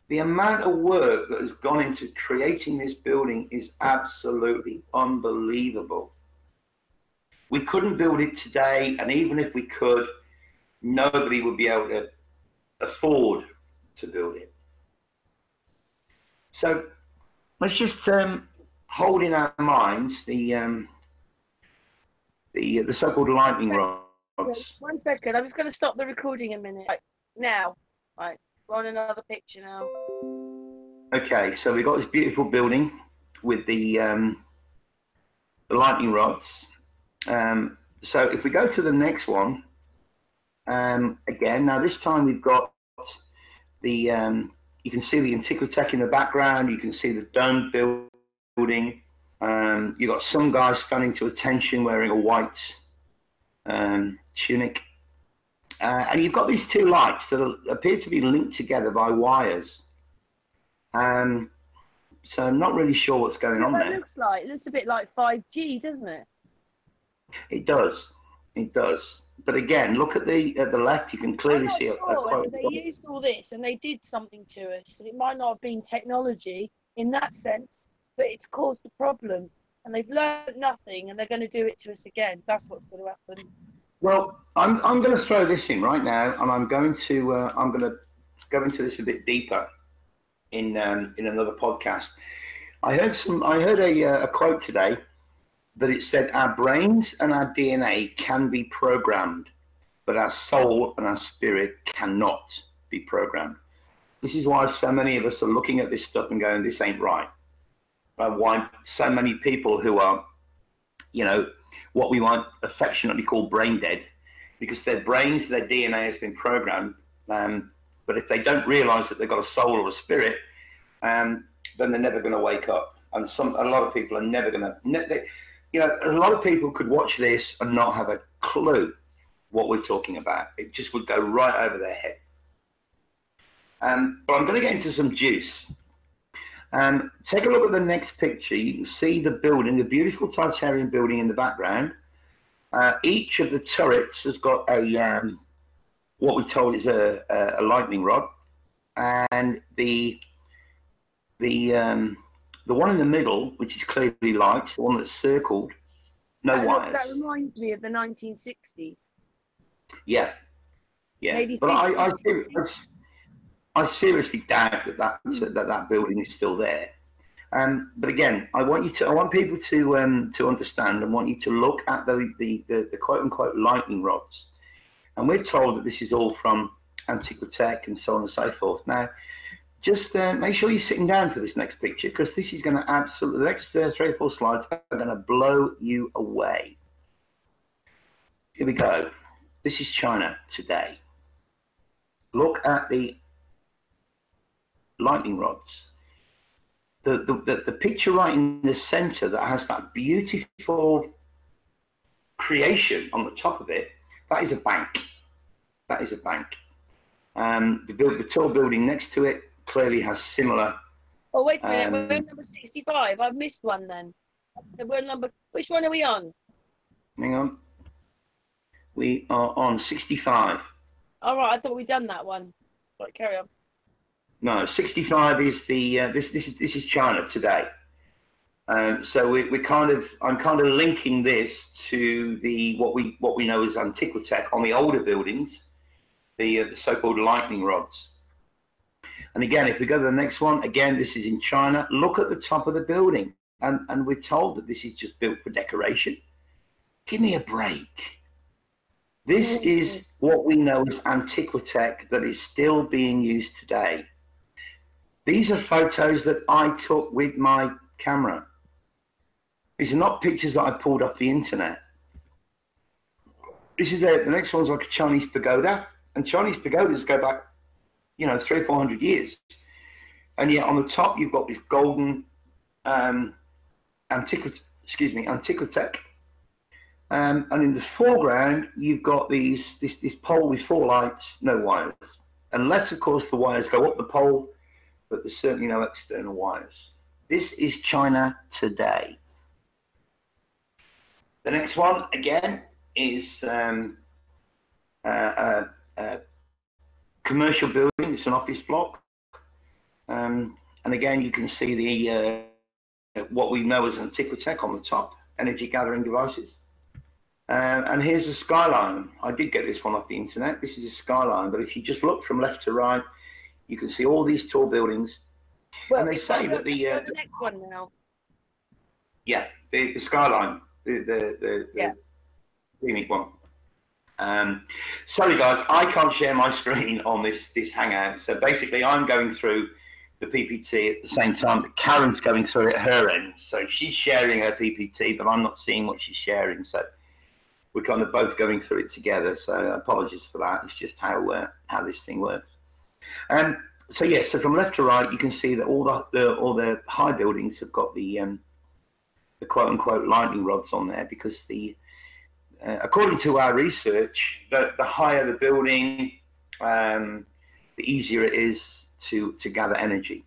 The amount of work that has gone into creating this building is absolutely unbelievable. We couldn't build it today, and even if we could, nobody would be able to afford to build it. So let's just hold in our minds the so-called lightning rods. 1 second, I'm just going to stop the recording a minute. Right, now, right, we're on another picture now. Okay, so we've got this beautiful building with the lightning rods. So if we go to the next one, again, now this time we've got the, you can see the Antiquitech in the background. You can see the domed building. You've got some guy standing to attention wearing a white tunic. And you've got these two lights that appear to be linked together by wires. So I'm not really sure what's going on there. It looks a bit like 5G, doesn't it? It does. It does. But again, look at the left. You can clearly see whether they used all this and they did something to us. It might not have been technology in that sense, but it's caused a problem. And they've learned nothing, and they're going to do it to us again. That's what's going to happen. Well, I'm going to throw this in right now, and I'm going to go into this a bit deeper in another podcast. I heard a quote today that it said our brains and our DNA can be programmed, but our soul and our spirit cannot be programmed. This is why so many of us are looking at this stuff and going, this ain't right. Why so many people who are, you know, what we might affectionately call brain dead, because their brains, their DNA has been programmed. But if they don't realize that they've got a soul or a spirit, then they're never going to wake up. And a lot of people are never going to, you know, a lot of people could watch this and not have a clue what we're talking about. It just would go right over their head. But I'm going to get into some juice. Take a look at the next picture. You can see the building, the beautiful Tartarian building in the background. Each of the turrets has got a what we're told is a lightning rod, and the one in the middle, which is clearly lights, the one that's circled, no wires. That reminds me of the 1960s. Yeah, yeah. Maybe, but I seriously doubt that building is still there. But again, I want people to understand, and want you to look at the quote unquote lightning rods. And we're told that this is all from Antiquitech and so on and so forth. Now, just make sure you're sitting down for this next picture, because this is going to absolutely, the next 3 or 4 slides are going to blow you away. Here we go. This is China today. Look at the lightning rods. The picture right in the center that has that beautiful creation on the top of it, that is a bank. That is a bank. The tall building next to it clearly has similar. Oh, wait a minute. We're number 65. I've missed one then. Which one are we on? Hang on. We are on 65. All right, I thought we'd done that one. Right, carry on. No, 65 is the this is China today. So I'm kind of linking this to what we know as Antiquitech on the older buildings, the so-called lightning rods. And again, if we go to the next one, again, this is in China. Look at the top of the building, and we're told that this is just built for decoration. Give me a break. This is what we know as Antiquitech that is still being used today. These are photos that I took with my camera. These are not pictures that I pulled off the internet. This is the next one's like a Chinese pagoda, and Chinese pagodas go back, 300 or 400 years. And yet on the top you've got this golden Antiquitech. And in the foreground you've got this pole with 4 lights, no wires. Unless of course the wires go up the pole, but there's certainly no external wires. This is China today. The next one, again, is a commercial building. It's an office block. And again, you can see the what we know as Antiquitech on the top, energy gathering devices. And here's a skyline. I did get this one off the internet. This is a skyline, but if you just look from left to right, you can see all these tall buildings. Well, and they say that the next one now. Yeah, the skyline, the unique one. Sorry guys, I can't share my screen on this hangout. So basically, I'm going through the PPT at the same time that Karen's going through it at her end. So she's sharing her PPT, but I'm not seeing what she's sharing. So we're kind of both going through it together. So apologies for that. It's just how this thing works. So yeah, so from left to right, you can see that all the high buildings have got the quote unquote lightning rods on there, because according to our research, the higher the building, the easier it is to gather energy.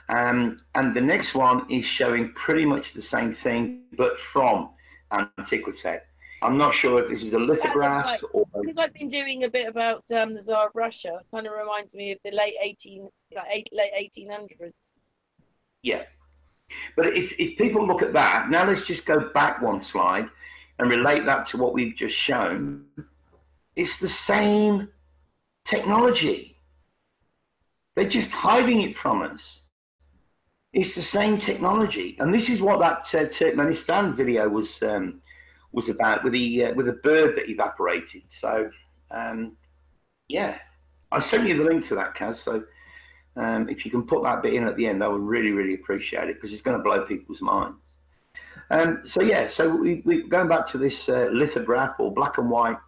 And the next one is showing pretty much the same thing, but from antiquity. I'm not sure if this is a lithograph or... Because I've been doing a bit about the Tsar of Russia. It kind of reminds me of the late 1800s. Yeah. But if people look at that, now let's just go back one slide and relate that to what we've just shown. It's the same technology. They're just hiding it from us. It's the same technology. And this is what that Turkmenistan video was about, with a bird that evaporated. So, yeah, I sent you the link to that, Kaz. So if you can put that bit in at the end, I would really, really appreciate it, because it's going to blow people's minds. So yeah, so we going back to this lithograph or black and white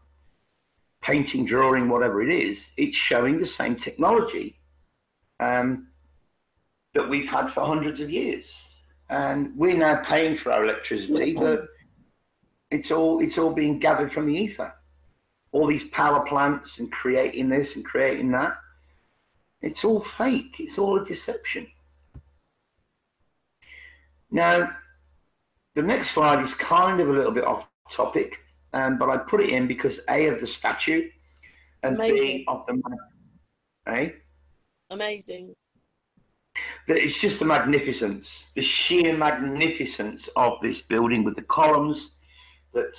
painting, drawing, whatever it is. It's showing the same technology that we've had for hundreds of years, and we're now paying for our electricity, but it's all being gathered from the ether. All these power plants and creating this and creating that. It's all fake. It's all a deception. Now, the next slide is kind of a little bit off topic, but I put it in because A, of the statue, and Amazing. B, of the man. Eh? Amazing. It's just the magnificence, the sheer magnificence of this building, with the columns that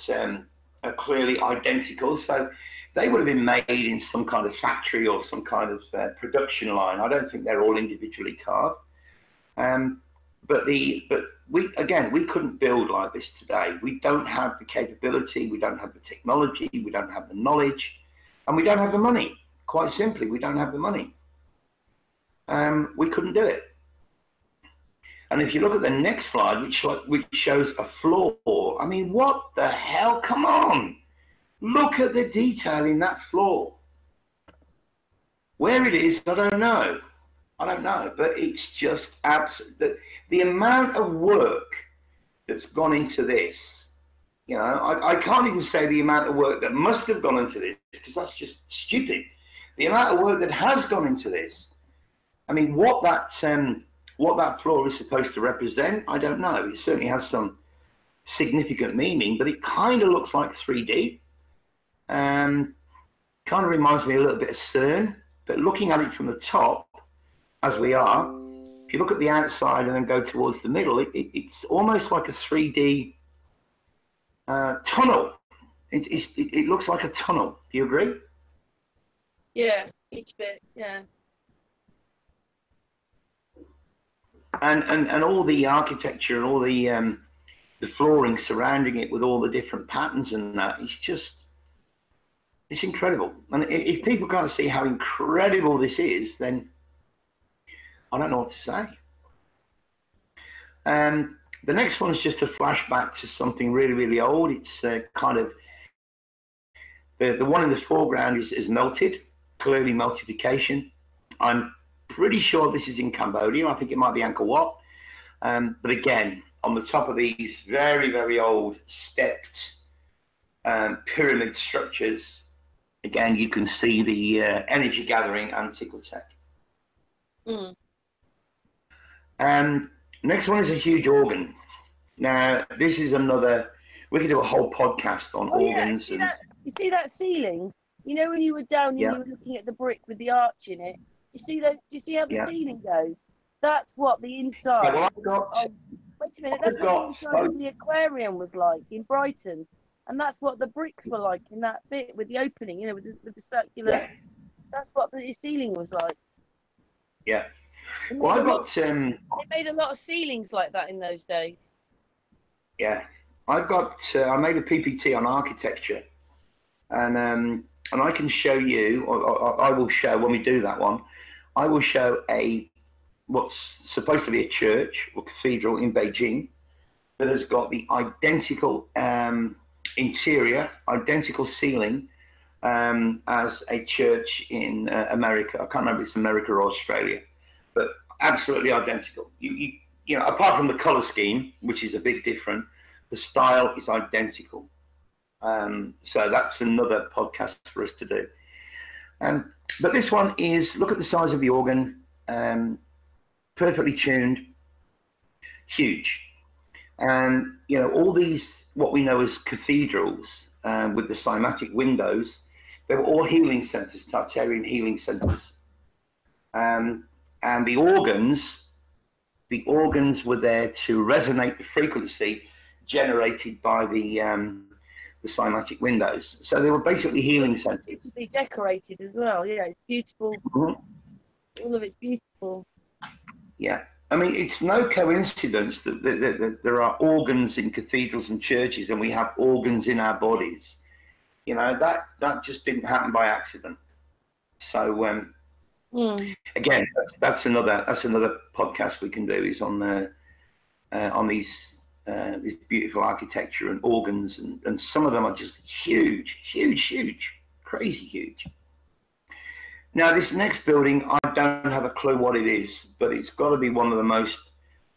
are clearly identical. So they would have been made in some kind of factory or some kind of production line. I don't think they're all individually carved. But we couldn't build like this today. We don't have the capability, we don't have the technology, we don't have the knowledge, and we don't have the money. Quite simply, we don't have the money. We couldn't do it. And if you look at the next slide, which shows a floor, I mean, what the hell? Come on. Look at the detail in that floor. Where it is, I don't know. But it's just absolute. The amount of work that's gone into this, you know, I can't even say the amount of work that must have gone into this, because that's just stupid. The amount of work that has gone into this. I mean, what that floor is supposed to represent, I don't know. It certainly has some significant meaning, but it kind of looks like 3D. Kind of reminds me a little bit of CERN, but looking at it from the top, as we are, if you look at the outside and then go towards the middle, it's almost like a 3D tunnel. It looks like a tunnel. Do you agree? Yeah, each bit, yeah. And all the architecture and all the flooring surrounding it with all the different patterns and that, it's incredible. And if people can't see how incredible this is, then I don't know what to say. The next one is just a flashback to something really, really old. It's kind of, the one in the foreground is melted, clearly meltification. I'm pretty sure this is in Cambodia. I think it might be Angkor Wat. But again, on the top of these very, very old stepped pyramid structures, again, you can see the energy gathering antiquity. Mm. Next one is a huge organ. Now, this is another, we could do a whole podcast on organs. Yeah, you see that ceiling? You know, when you were down and you were looking at the brick with the arch in it? Do you see how the ceiling goes? That's what the inside. Yeah, well, wait a minute, that's what the inside of the aquarium was like in Brighton. And that's what the bricks were like in that bit with the opening, you know, with the circular. Yeah. That's what the ceiling was like. Yeah. Well, I've got. They made a lot of ceilings like that in those days. Yeah, I've got. I made a PPT on architecture, and I can show you, or I will show when we do that one. I will show what's supposed to be a church or cathedral in Beijing that has got the identical interior, identical ceiling as a church in America. I can't remember if it's America or Australia, but absolutely identical. You know, apart from the color scheme, which is a bit different, the style is identical. So that's another podcast for us to do. But this one is, look at the size of the organ, perfectly tuned, huge. And, you know, all these, what we know as cathedrals with the cymatic windows, they were all healing centers, Tartarian healing centers. And the organs were there to resonate the frequency generated by the cymatic windows. So they were basically healing centers. Beautifully decorated as well. Yeah, it's beautiful. Mm-hmm. All of it's beautiful. Yeah. I mean, it's no coincidence that there are organs in cathedrals and churches, and we have organs in our bodies. You know, that just didn't happen by accident. So again, that's another podcast we can do, is on these beautiful architecture and organs, and some of them are just huge, crazy huge. Now, this next building, I don't have a clue what it is, but it's got to be one of the most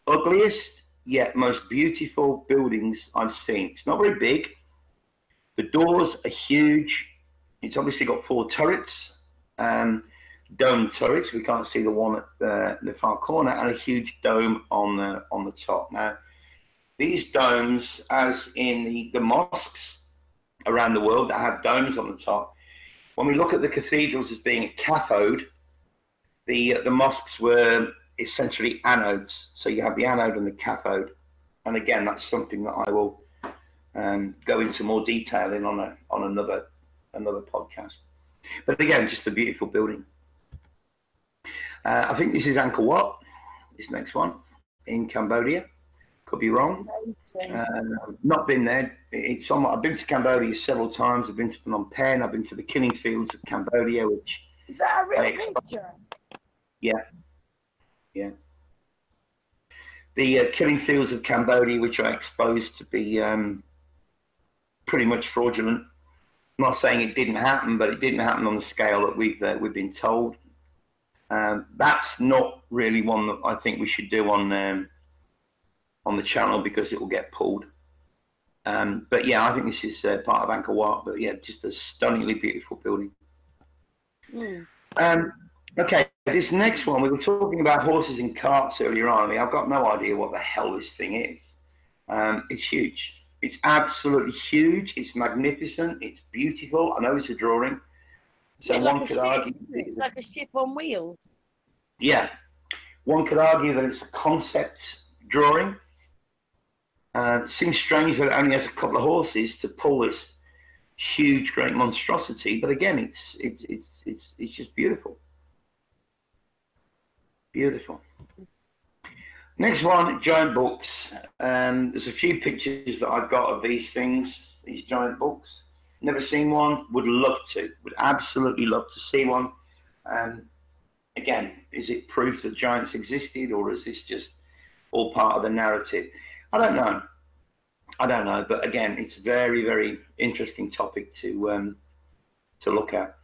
ugliest yet most beautiful buildings I've seen. It's not very big. The doors are huge. It's obviously got 4 turrets, dome turrets. We can't see the one at the far corner, and a huge dome on the top. Now, these domes, as in the mosques around the world that have domes on the top, when we look at the cathedrals as being a cathode, the mosques were essentially anodes. So you have the anode and the cathode. And again, that's something that I will go into more detail in on another podcast. But again, just a beautiful building. I think this is Angkor Wat, this next one, in Cambodia. Could be wrong. Not been there. I've been to Cambodia several times. I've been to Phnom Penh. I've been to the killing fields of Cambodia, which is that a real picture? Yeah. The killing fields of Cambodia, which are exposed to be pretty much fraudulent. I'm not saying it didn't happen, but it didn't happen on the scale that we've been told. That's not really one that I think we should do on the channel, because it will get pulled. But yeah, I think this is part of Angkor Wat. But yeah, just a stunningly beautiful building. Okay, this next one, we were talking about horses and carts earlier on. I mean, I've got no idea what the hell this thing is. It's huge. It's absolutely huge. It's magnificent. It's beautiful. I know it's a drawing. So one could argue it's like a ship on wheels. Yeah, one could argue that it's a concept drawing. It seems strange that it only has a couple of horses to pull this huge, great monstrosity. But again, it's just beautiful. Beautiful. Next one, giant books. There's a few pictures that I've got of these things, these giant books. Never seen one. Would love to. Would absolutely love to see one. Again, is it proof that giants existed, or is this just all part of the narrative? I don't know. But again, it's a very, very interesting topic to look at.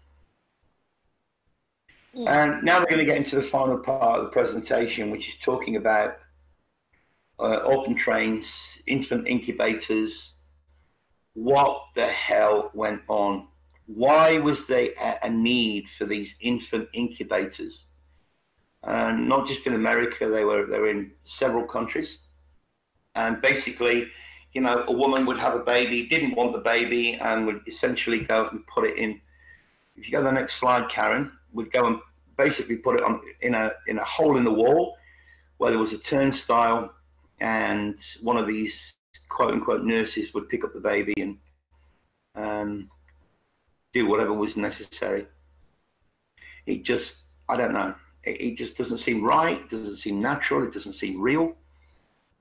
And now we're going to get into the final part of the presentation, which is talking about orphan trains, infant incubators. What the hell went on? Why was there a need for these infant incubators? Not just in America, they were in several countries. And basically, you know, a woman would have a baby, didn't want the baby, and would essentially go and put it in. If you go to the next slide, Karen, would go and basically put it on in a hole in the wall where there was a turnstile, and one of these quote unquote nurses would pick up the baby and do whatever was necessary. It just, I don't know. It just doesn't seem right. It doesn't seem natural. It doesn't seem real.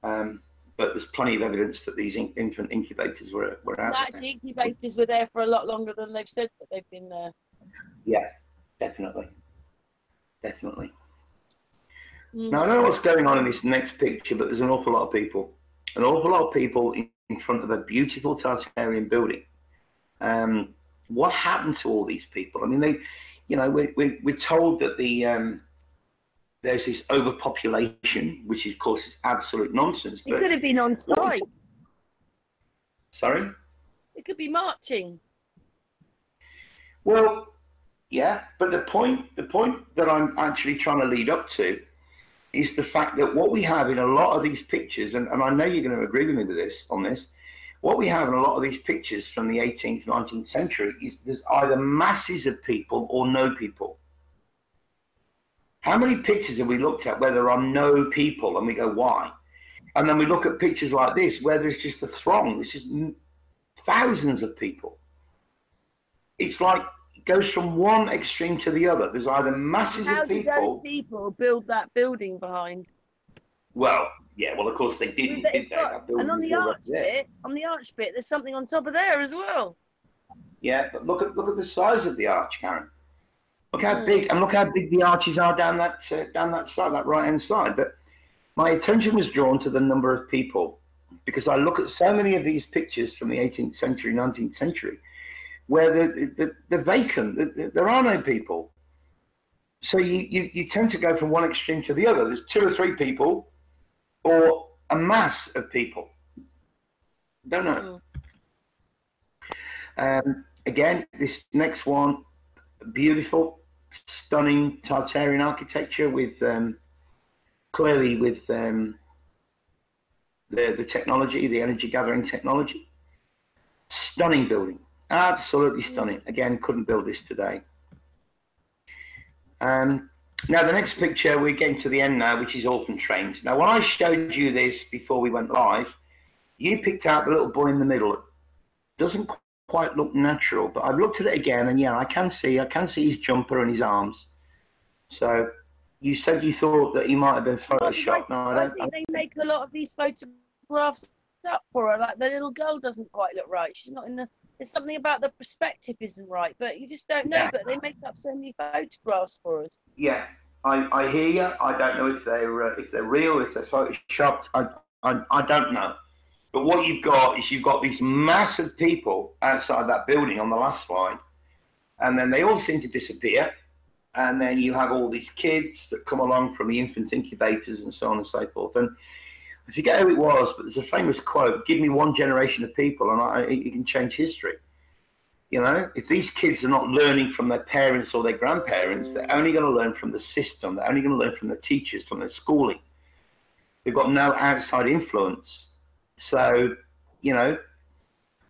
But there's plenty of evidence that these infant incubators were out. Actually, incubators were there for a lot longer than they've said that they've been there. Yeah, definitely. Now, I don't know what's going on in this next picture, but there's an awful lot of people in front of a beautiful Tartarian building. What happened to all these people? I mean, they, you know, we're told that there's this overpopulation, which of course is absolute nonsense. It could have been on site. Sorry? It could be marching. Well, yeah, but the point that I'm actually trying to lead up to is the fact that what we have in a lot of these pictures, and I know you're going to agree with me with this on this, what we have in a lot of these pictures from the 18th, 19th century is there's either masses of people or no people. How many pictures have we looked at where there are no people and we go, why? And then we look at pictures like this where there's just a throng, there's just thousands of people. It's like it goes from one extreme to the other. There's either masses of people. How did those people build that building behind? Well, yeah, well, of course they didn't. And on the arch bit, there's something on top of there as well. Yeah, but look at the size of the arch, Karen. Look how big, and look how big the arches are down that side, that right-hand side. But my attention was drawn to the number of people because I look at so many of these pictures from the 18th century, 19th century, where they're vacant. There are no people. So you tend to go from one extreme to the other. There's 2 or 3 people, or a mass of people. Don't know. Again, this next one, beautiful, stunning Tartarian architecture with clearly with the technology, the energy gathering technology. Stunning building, absolutely stunning. Again, couldn't build this today. Now the next picture, we're getting to the end now, which is orphan trains. Now, when I showed you this before we went live, you picked out the little boy in the middle. It doesn't quite look natural, but I've looked at it again, and yeah, I can see his jumper and his arms. So you said you thought that he might have been photoshopped. No, I think they make a lot of these photographs up for her. Like the little girl doesn't quite look right. She's not in the. There's something about the perspective isn't right, but you just don't know. Yeah. But they make up so many photographs for us. Yeah, I hear you. I don't know if they're real, if they're photoshopped. I don't know. But what you've got is you've got these massive people outside that building on the last slide, and then they all seem to disappear. And then you have all these kids that come along from the infant incubators and so on and so forth. And I forget who it was, but there's a famous quote, give me one generation of people and it can change history. You know, if these kids are not learning from their parents or their grandparents, they're only going to learn from the system. They're only going to learn from the teachers, from their schooling. They've got no outside influence. So, you know,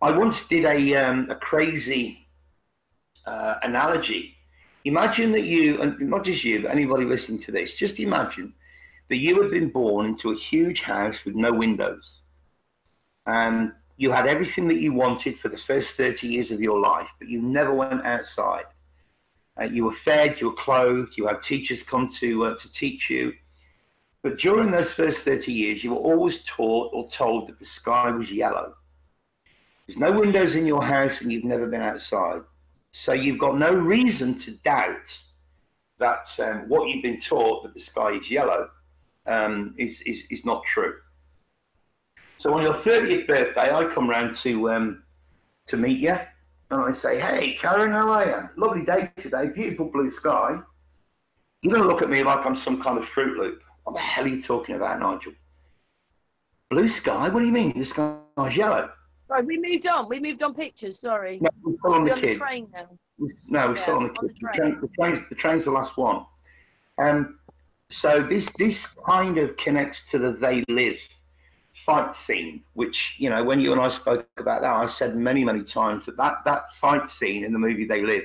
I once did a crazy analogy. Imagine that you, and not just you, but anybody listening to this, just imagine that you had been born into a huge house with no windows. And you had everything that you wanted for the first 30 years of your life, but you never went outside. You were fed, you were clothed, you had teachers come to teach you. But during those first 30 years, you were always taught or told that the sky was yellow. There's no windows in your house and you've never been outside. So you've got no reason to doubt that what you've been taught, that the sky is yellow, is not true. So on your 30th birthday, I come round to meet you, and I say, hey, Karen, how are you? Lovely day today, beautiful blue sky. You're going to look at me like I'm some kind of Fruit Loop. What the hell are you talking about, Nigel? Blue sky? What do you mean? The sky's yellow. Right, we moved on. We moved on pictures, sorry. No, we're still on the kid. On the train now. We're still on the kid. The train's the last one. So this kind of connects to the They Live fight scene, which, you know, when you and I spoke about that, I said many, many times that fight scene in the movie They Live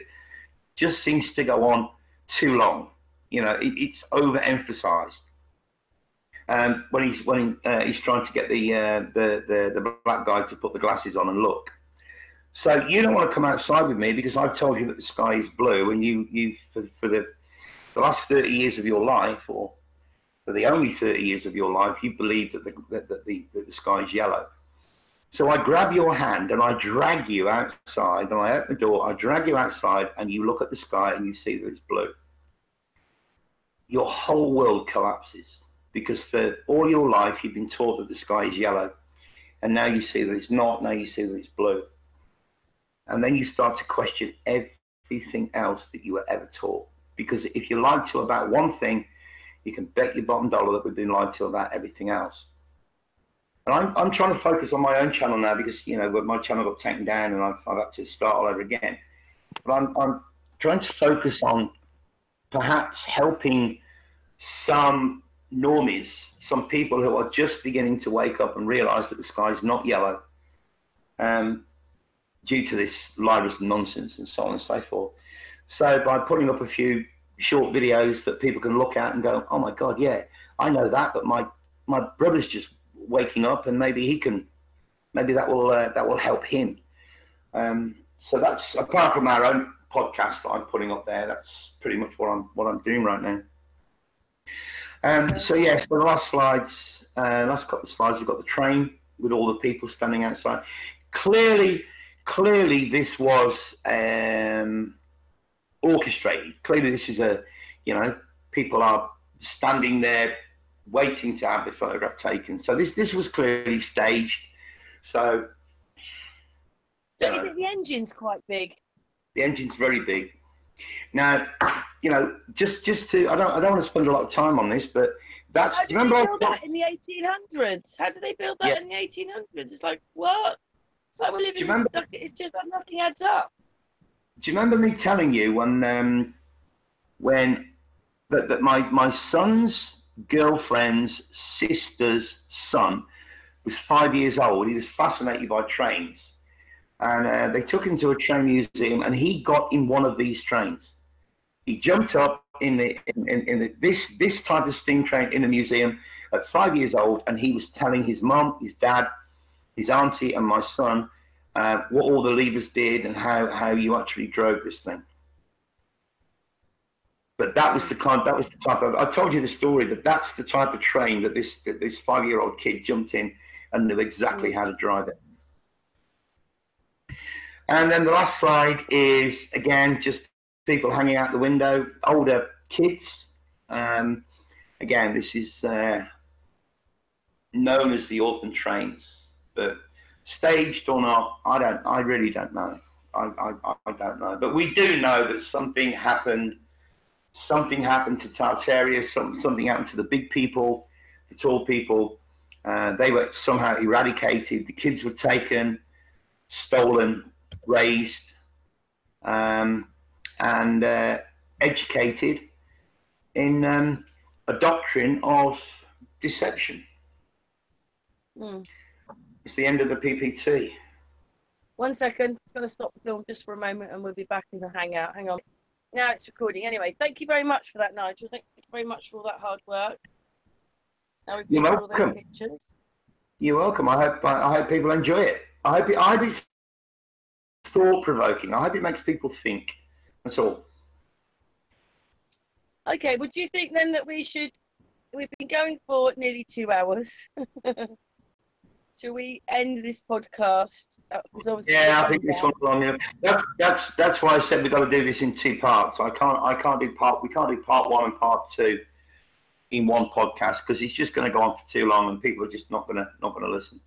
just seems to go on too long. You know, it's overemphasized. When he's trying to get the black guy to put the glasses on and look. So you don't want to come outside with me because I've told you that the sky is blue, and you for the last 30 years of your life, or for the only 30 years of your life, you believe that the sky is yellow. So I grab your hand and I drag you outside, and I open the door, I drag you outside, and you look at the sky and you see that it's blue. Your whole world collapses, because for all your life you've been taught that the sky is yellow. and now you see that it's not. Now you see that it's blue, and then you start to question everything else that you were ever taught. Because if you're lied to about one thing, you can bet your bottom dollar that we've been lied to about everything else. And I'm trying to focus on my own channel now because, you know, my channel got taken down and I've had to start all over again. But I'm trying to focus on perhaps helping some normies, some people who are just beginning to wake up and realize that the sky is not yellow due to this virus nonsense and so on and so forth. So by putting up a few short videos that people can look at and go, oh my God, yeah, I know that, but my brother's just waking up and maybe that will help him. So that's, apart from our own podcast that I'm putting up there, that's pretty much what I'm doing right now. So yes, for the last slides, last couple of slides, you've got the train with all the people standing outside. Clearly this was orchestrated. Clearly this is people are standing there waiting to have the photograph taken. So this was clearly staged. So don't you think the engine's quite big? The engine's very big. Now, you know, just to I don't want to spend a lot of time on this, but that's. How did they build that in the 1800s? How did they build that in the 1800s? It's like what? It's like we're living. It's just that nothing adds up. Do you remember me telling you when my son's girlfriend's sister's son was 5 years old? He was fascinated by trains. And they took him to a train museum, and he got in one of these trains. He jumped up in this type of steam train in the museum at 5 years old, and he was telling his mum, his dad, his auntie, and my son what all the levers did and how you actually drove this thing. But that was the type of. I told you the story, but that's the type of train that this 5-year-old kid jumped in and knew exactly how to drive it. And then the last slide is, again, just people hanging out the window, older kids. Again, this is known as the orphan trains, but staged or not, I really don't know. I don't know. But we do know that something happened. Something happened to Tartaria. Something happened to the big people, the tall people. They were somehow eradicated. The kids were taken, stolen, raised, and educated in a doctrine of deception. It's the end of the PPT. 1 second, I'm going to stop the film just for a moment and we'll be back in the hangout. Hang on. Now it's recording. Anyway, thank you very much for that, Nigel. Thank you very much for all that hard work. Now we've got all those pictures. You're welcome. I hope people enjoy it. I hope it's thought-provoking. I hope it makes people think. That's all. Okay, well, do you think then that we've been going for nearly 2 hours. Shall we end this podcast? Yeah, I think this one's long enough. That's why I said we've got to do this in 2 parts. We can't do part 1 and part 2 in one podcast because it's just going to go on for too long and people are just not going to listen.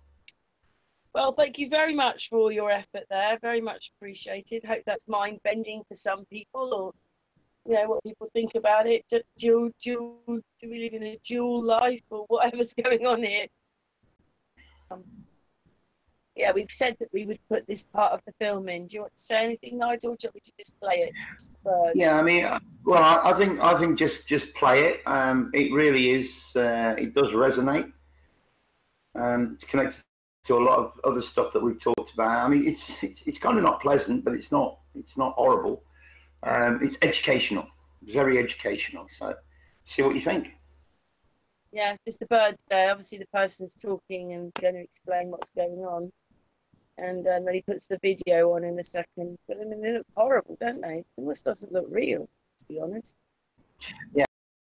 Well, thank you very much for all your effort there. Very much appreciated. Hope that's mind bending for some people, or what people think about it. Do we live in a dual life or whatever's going on here? Yeah, we've said that we would put this part of the film in. Do you want to say anything, Nigel? Or do you want me to just play it? Yeah, I mean, well, I think just play it. It really is. It does resonate. It's connected to a lot of other stuff that we've talked about. I mean, it's kind of not pleasant, but it's not horrible. It's educational, very educational. So, see what you think. Yeah, just the birds there. Obviously, the person's talking and going to explain what's going on. And then he puts the video on in a second. But I mean, they look horrible, don't they? It almost doesn't look real, to be honest. Yeah.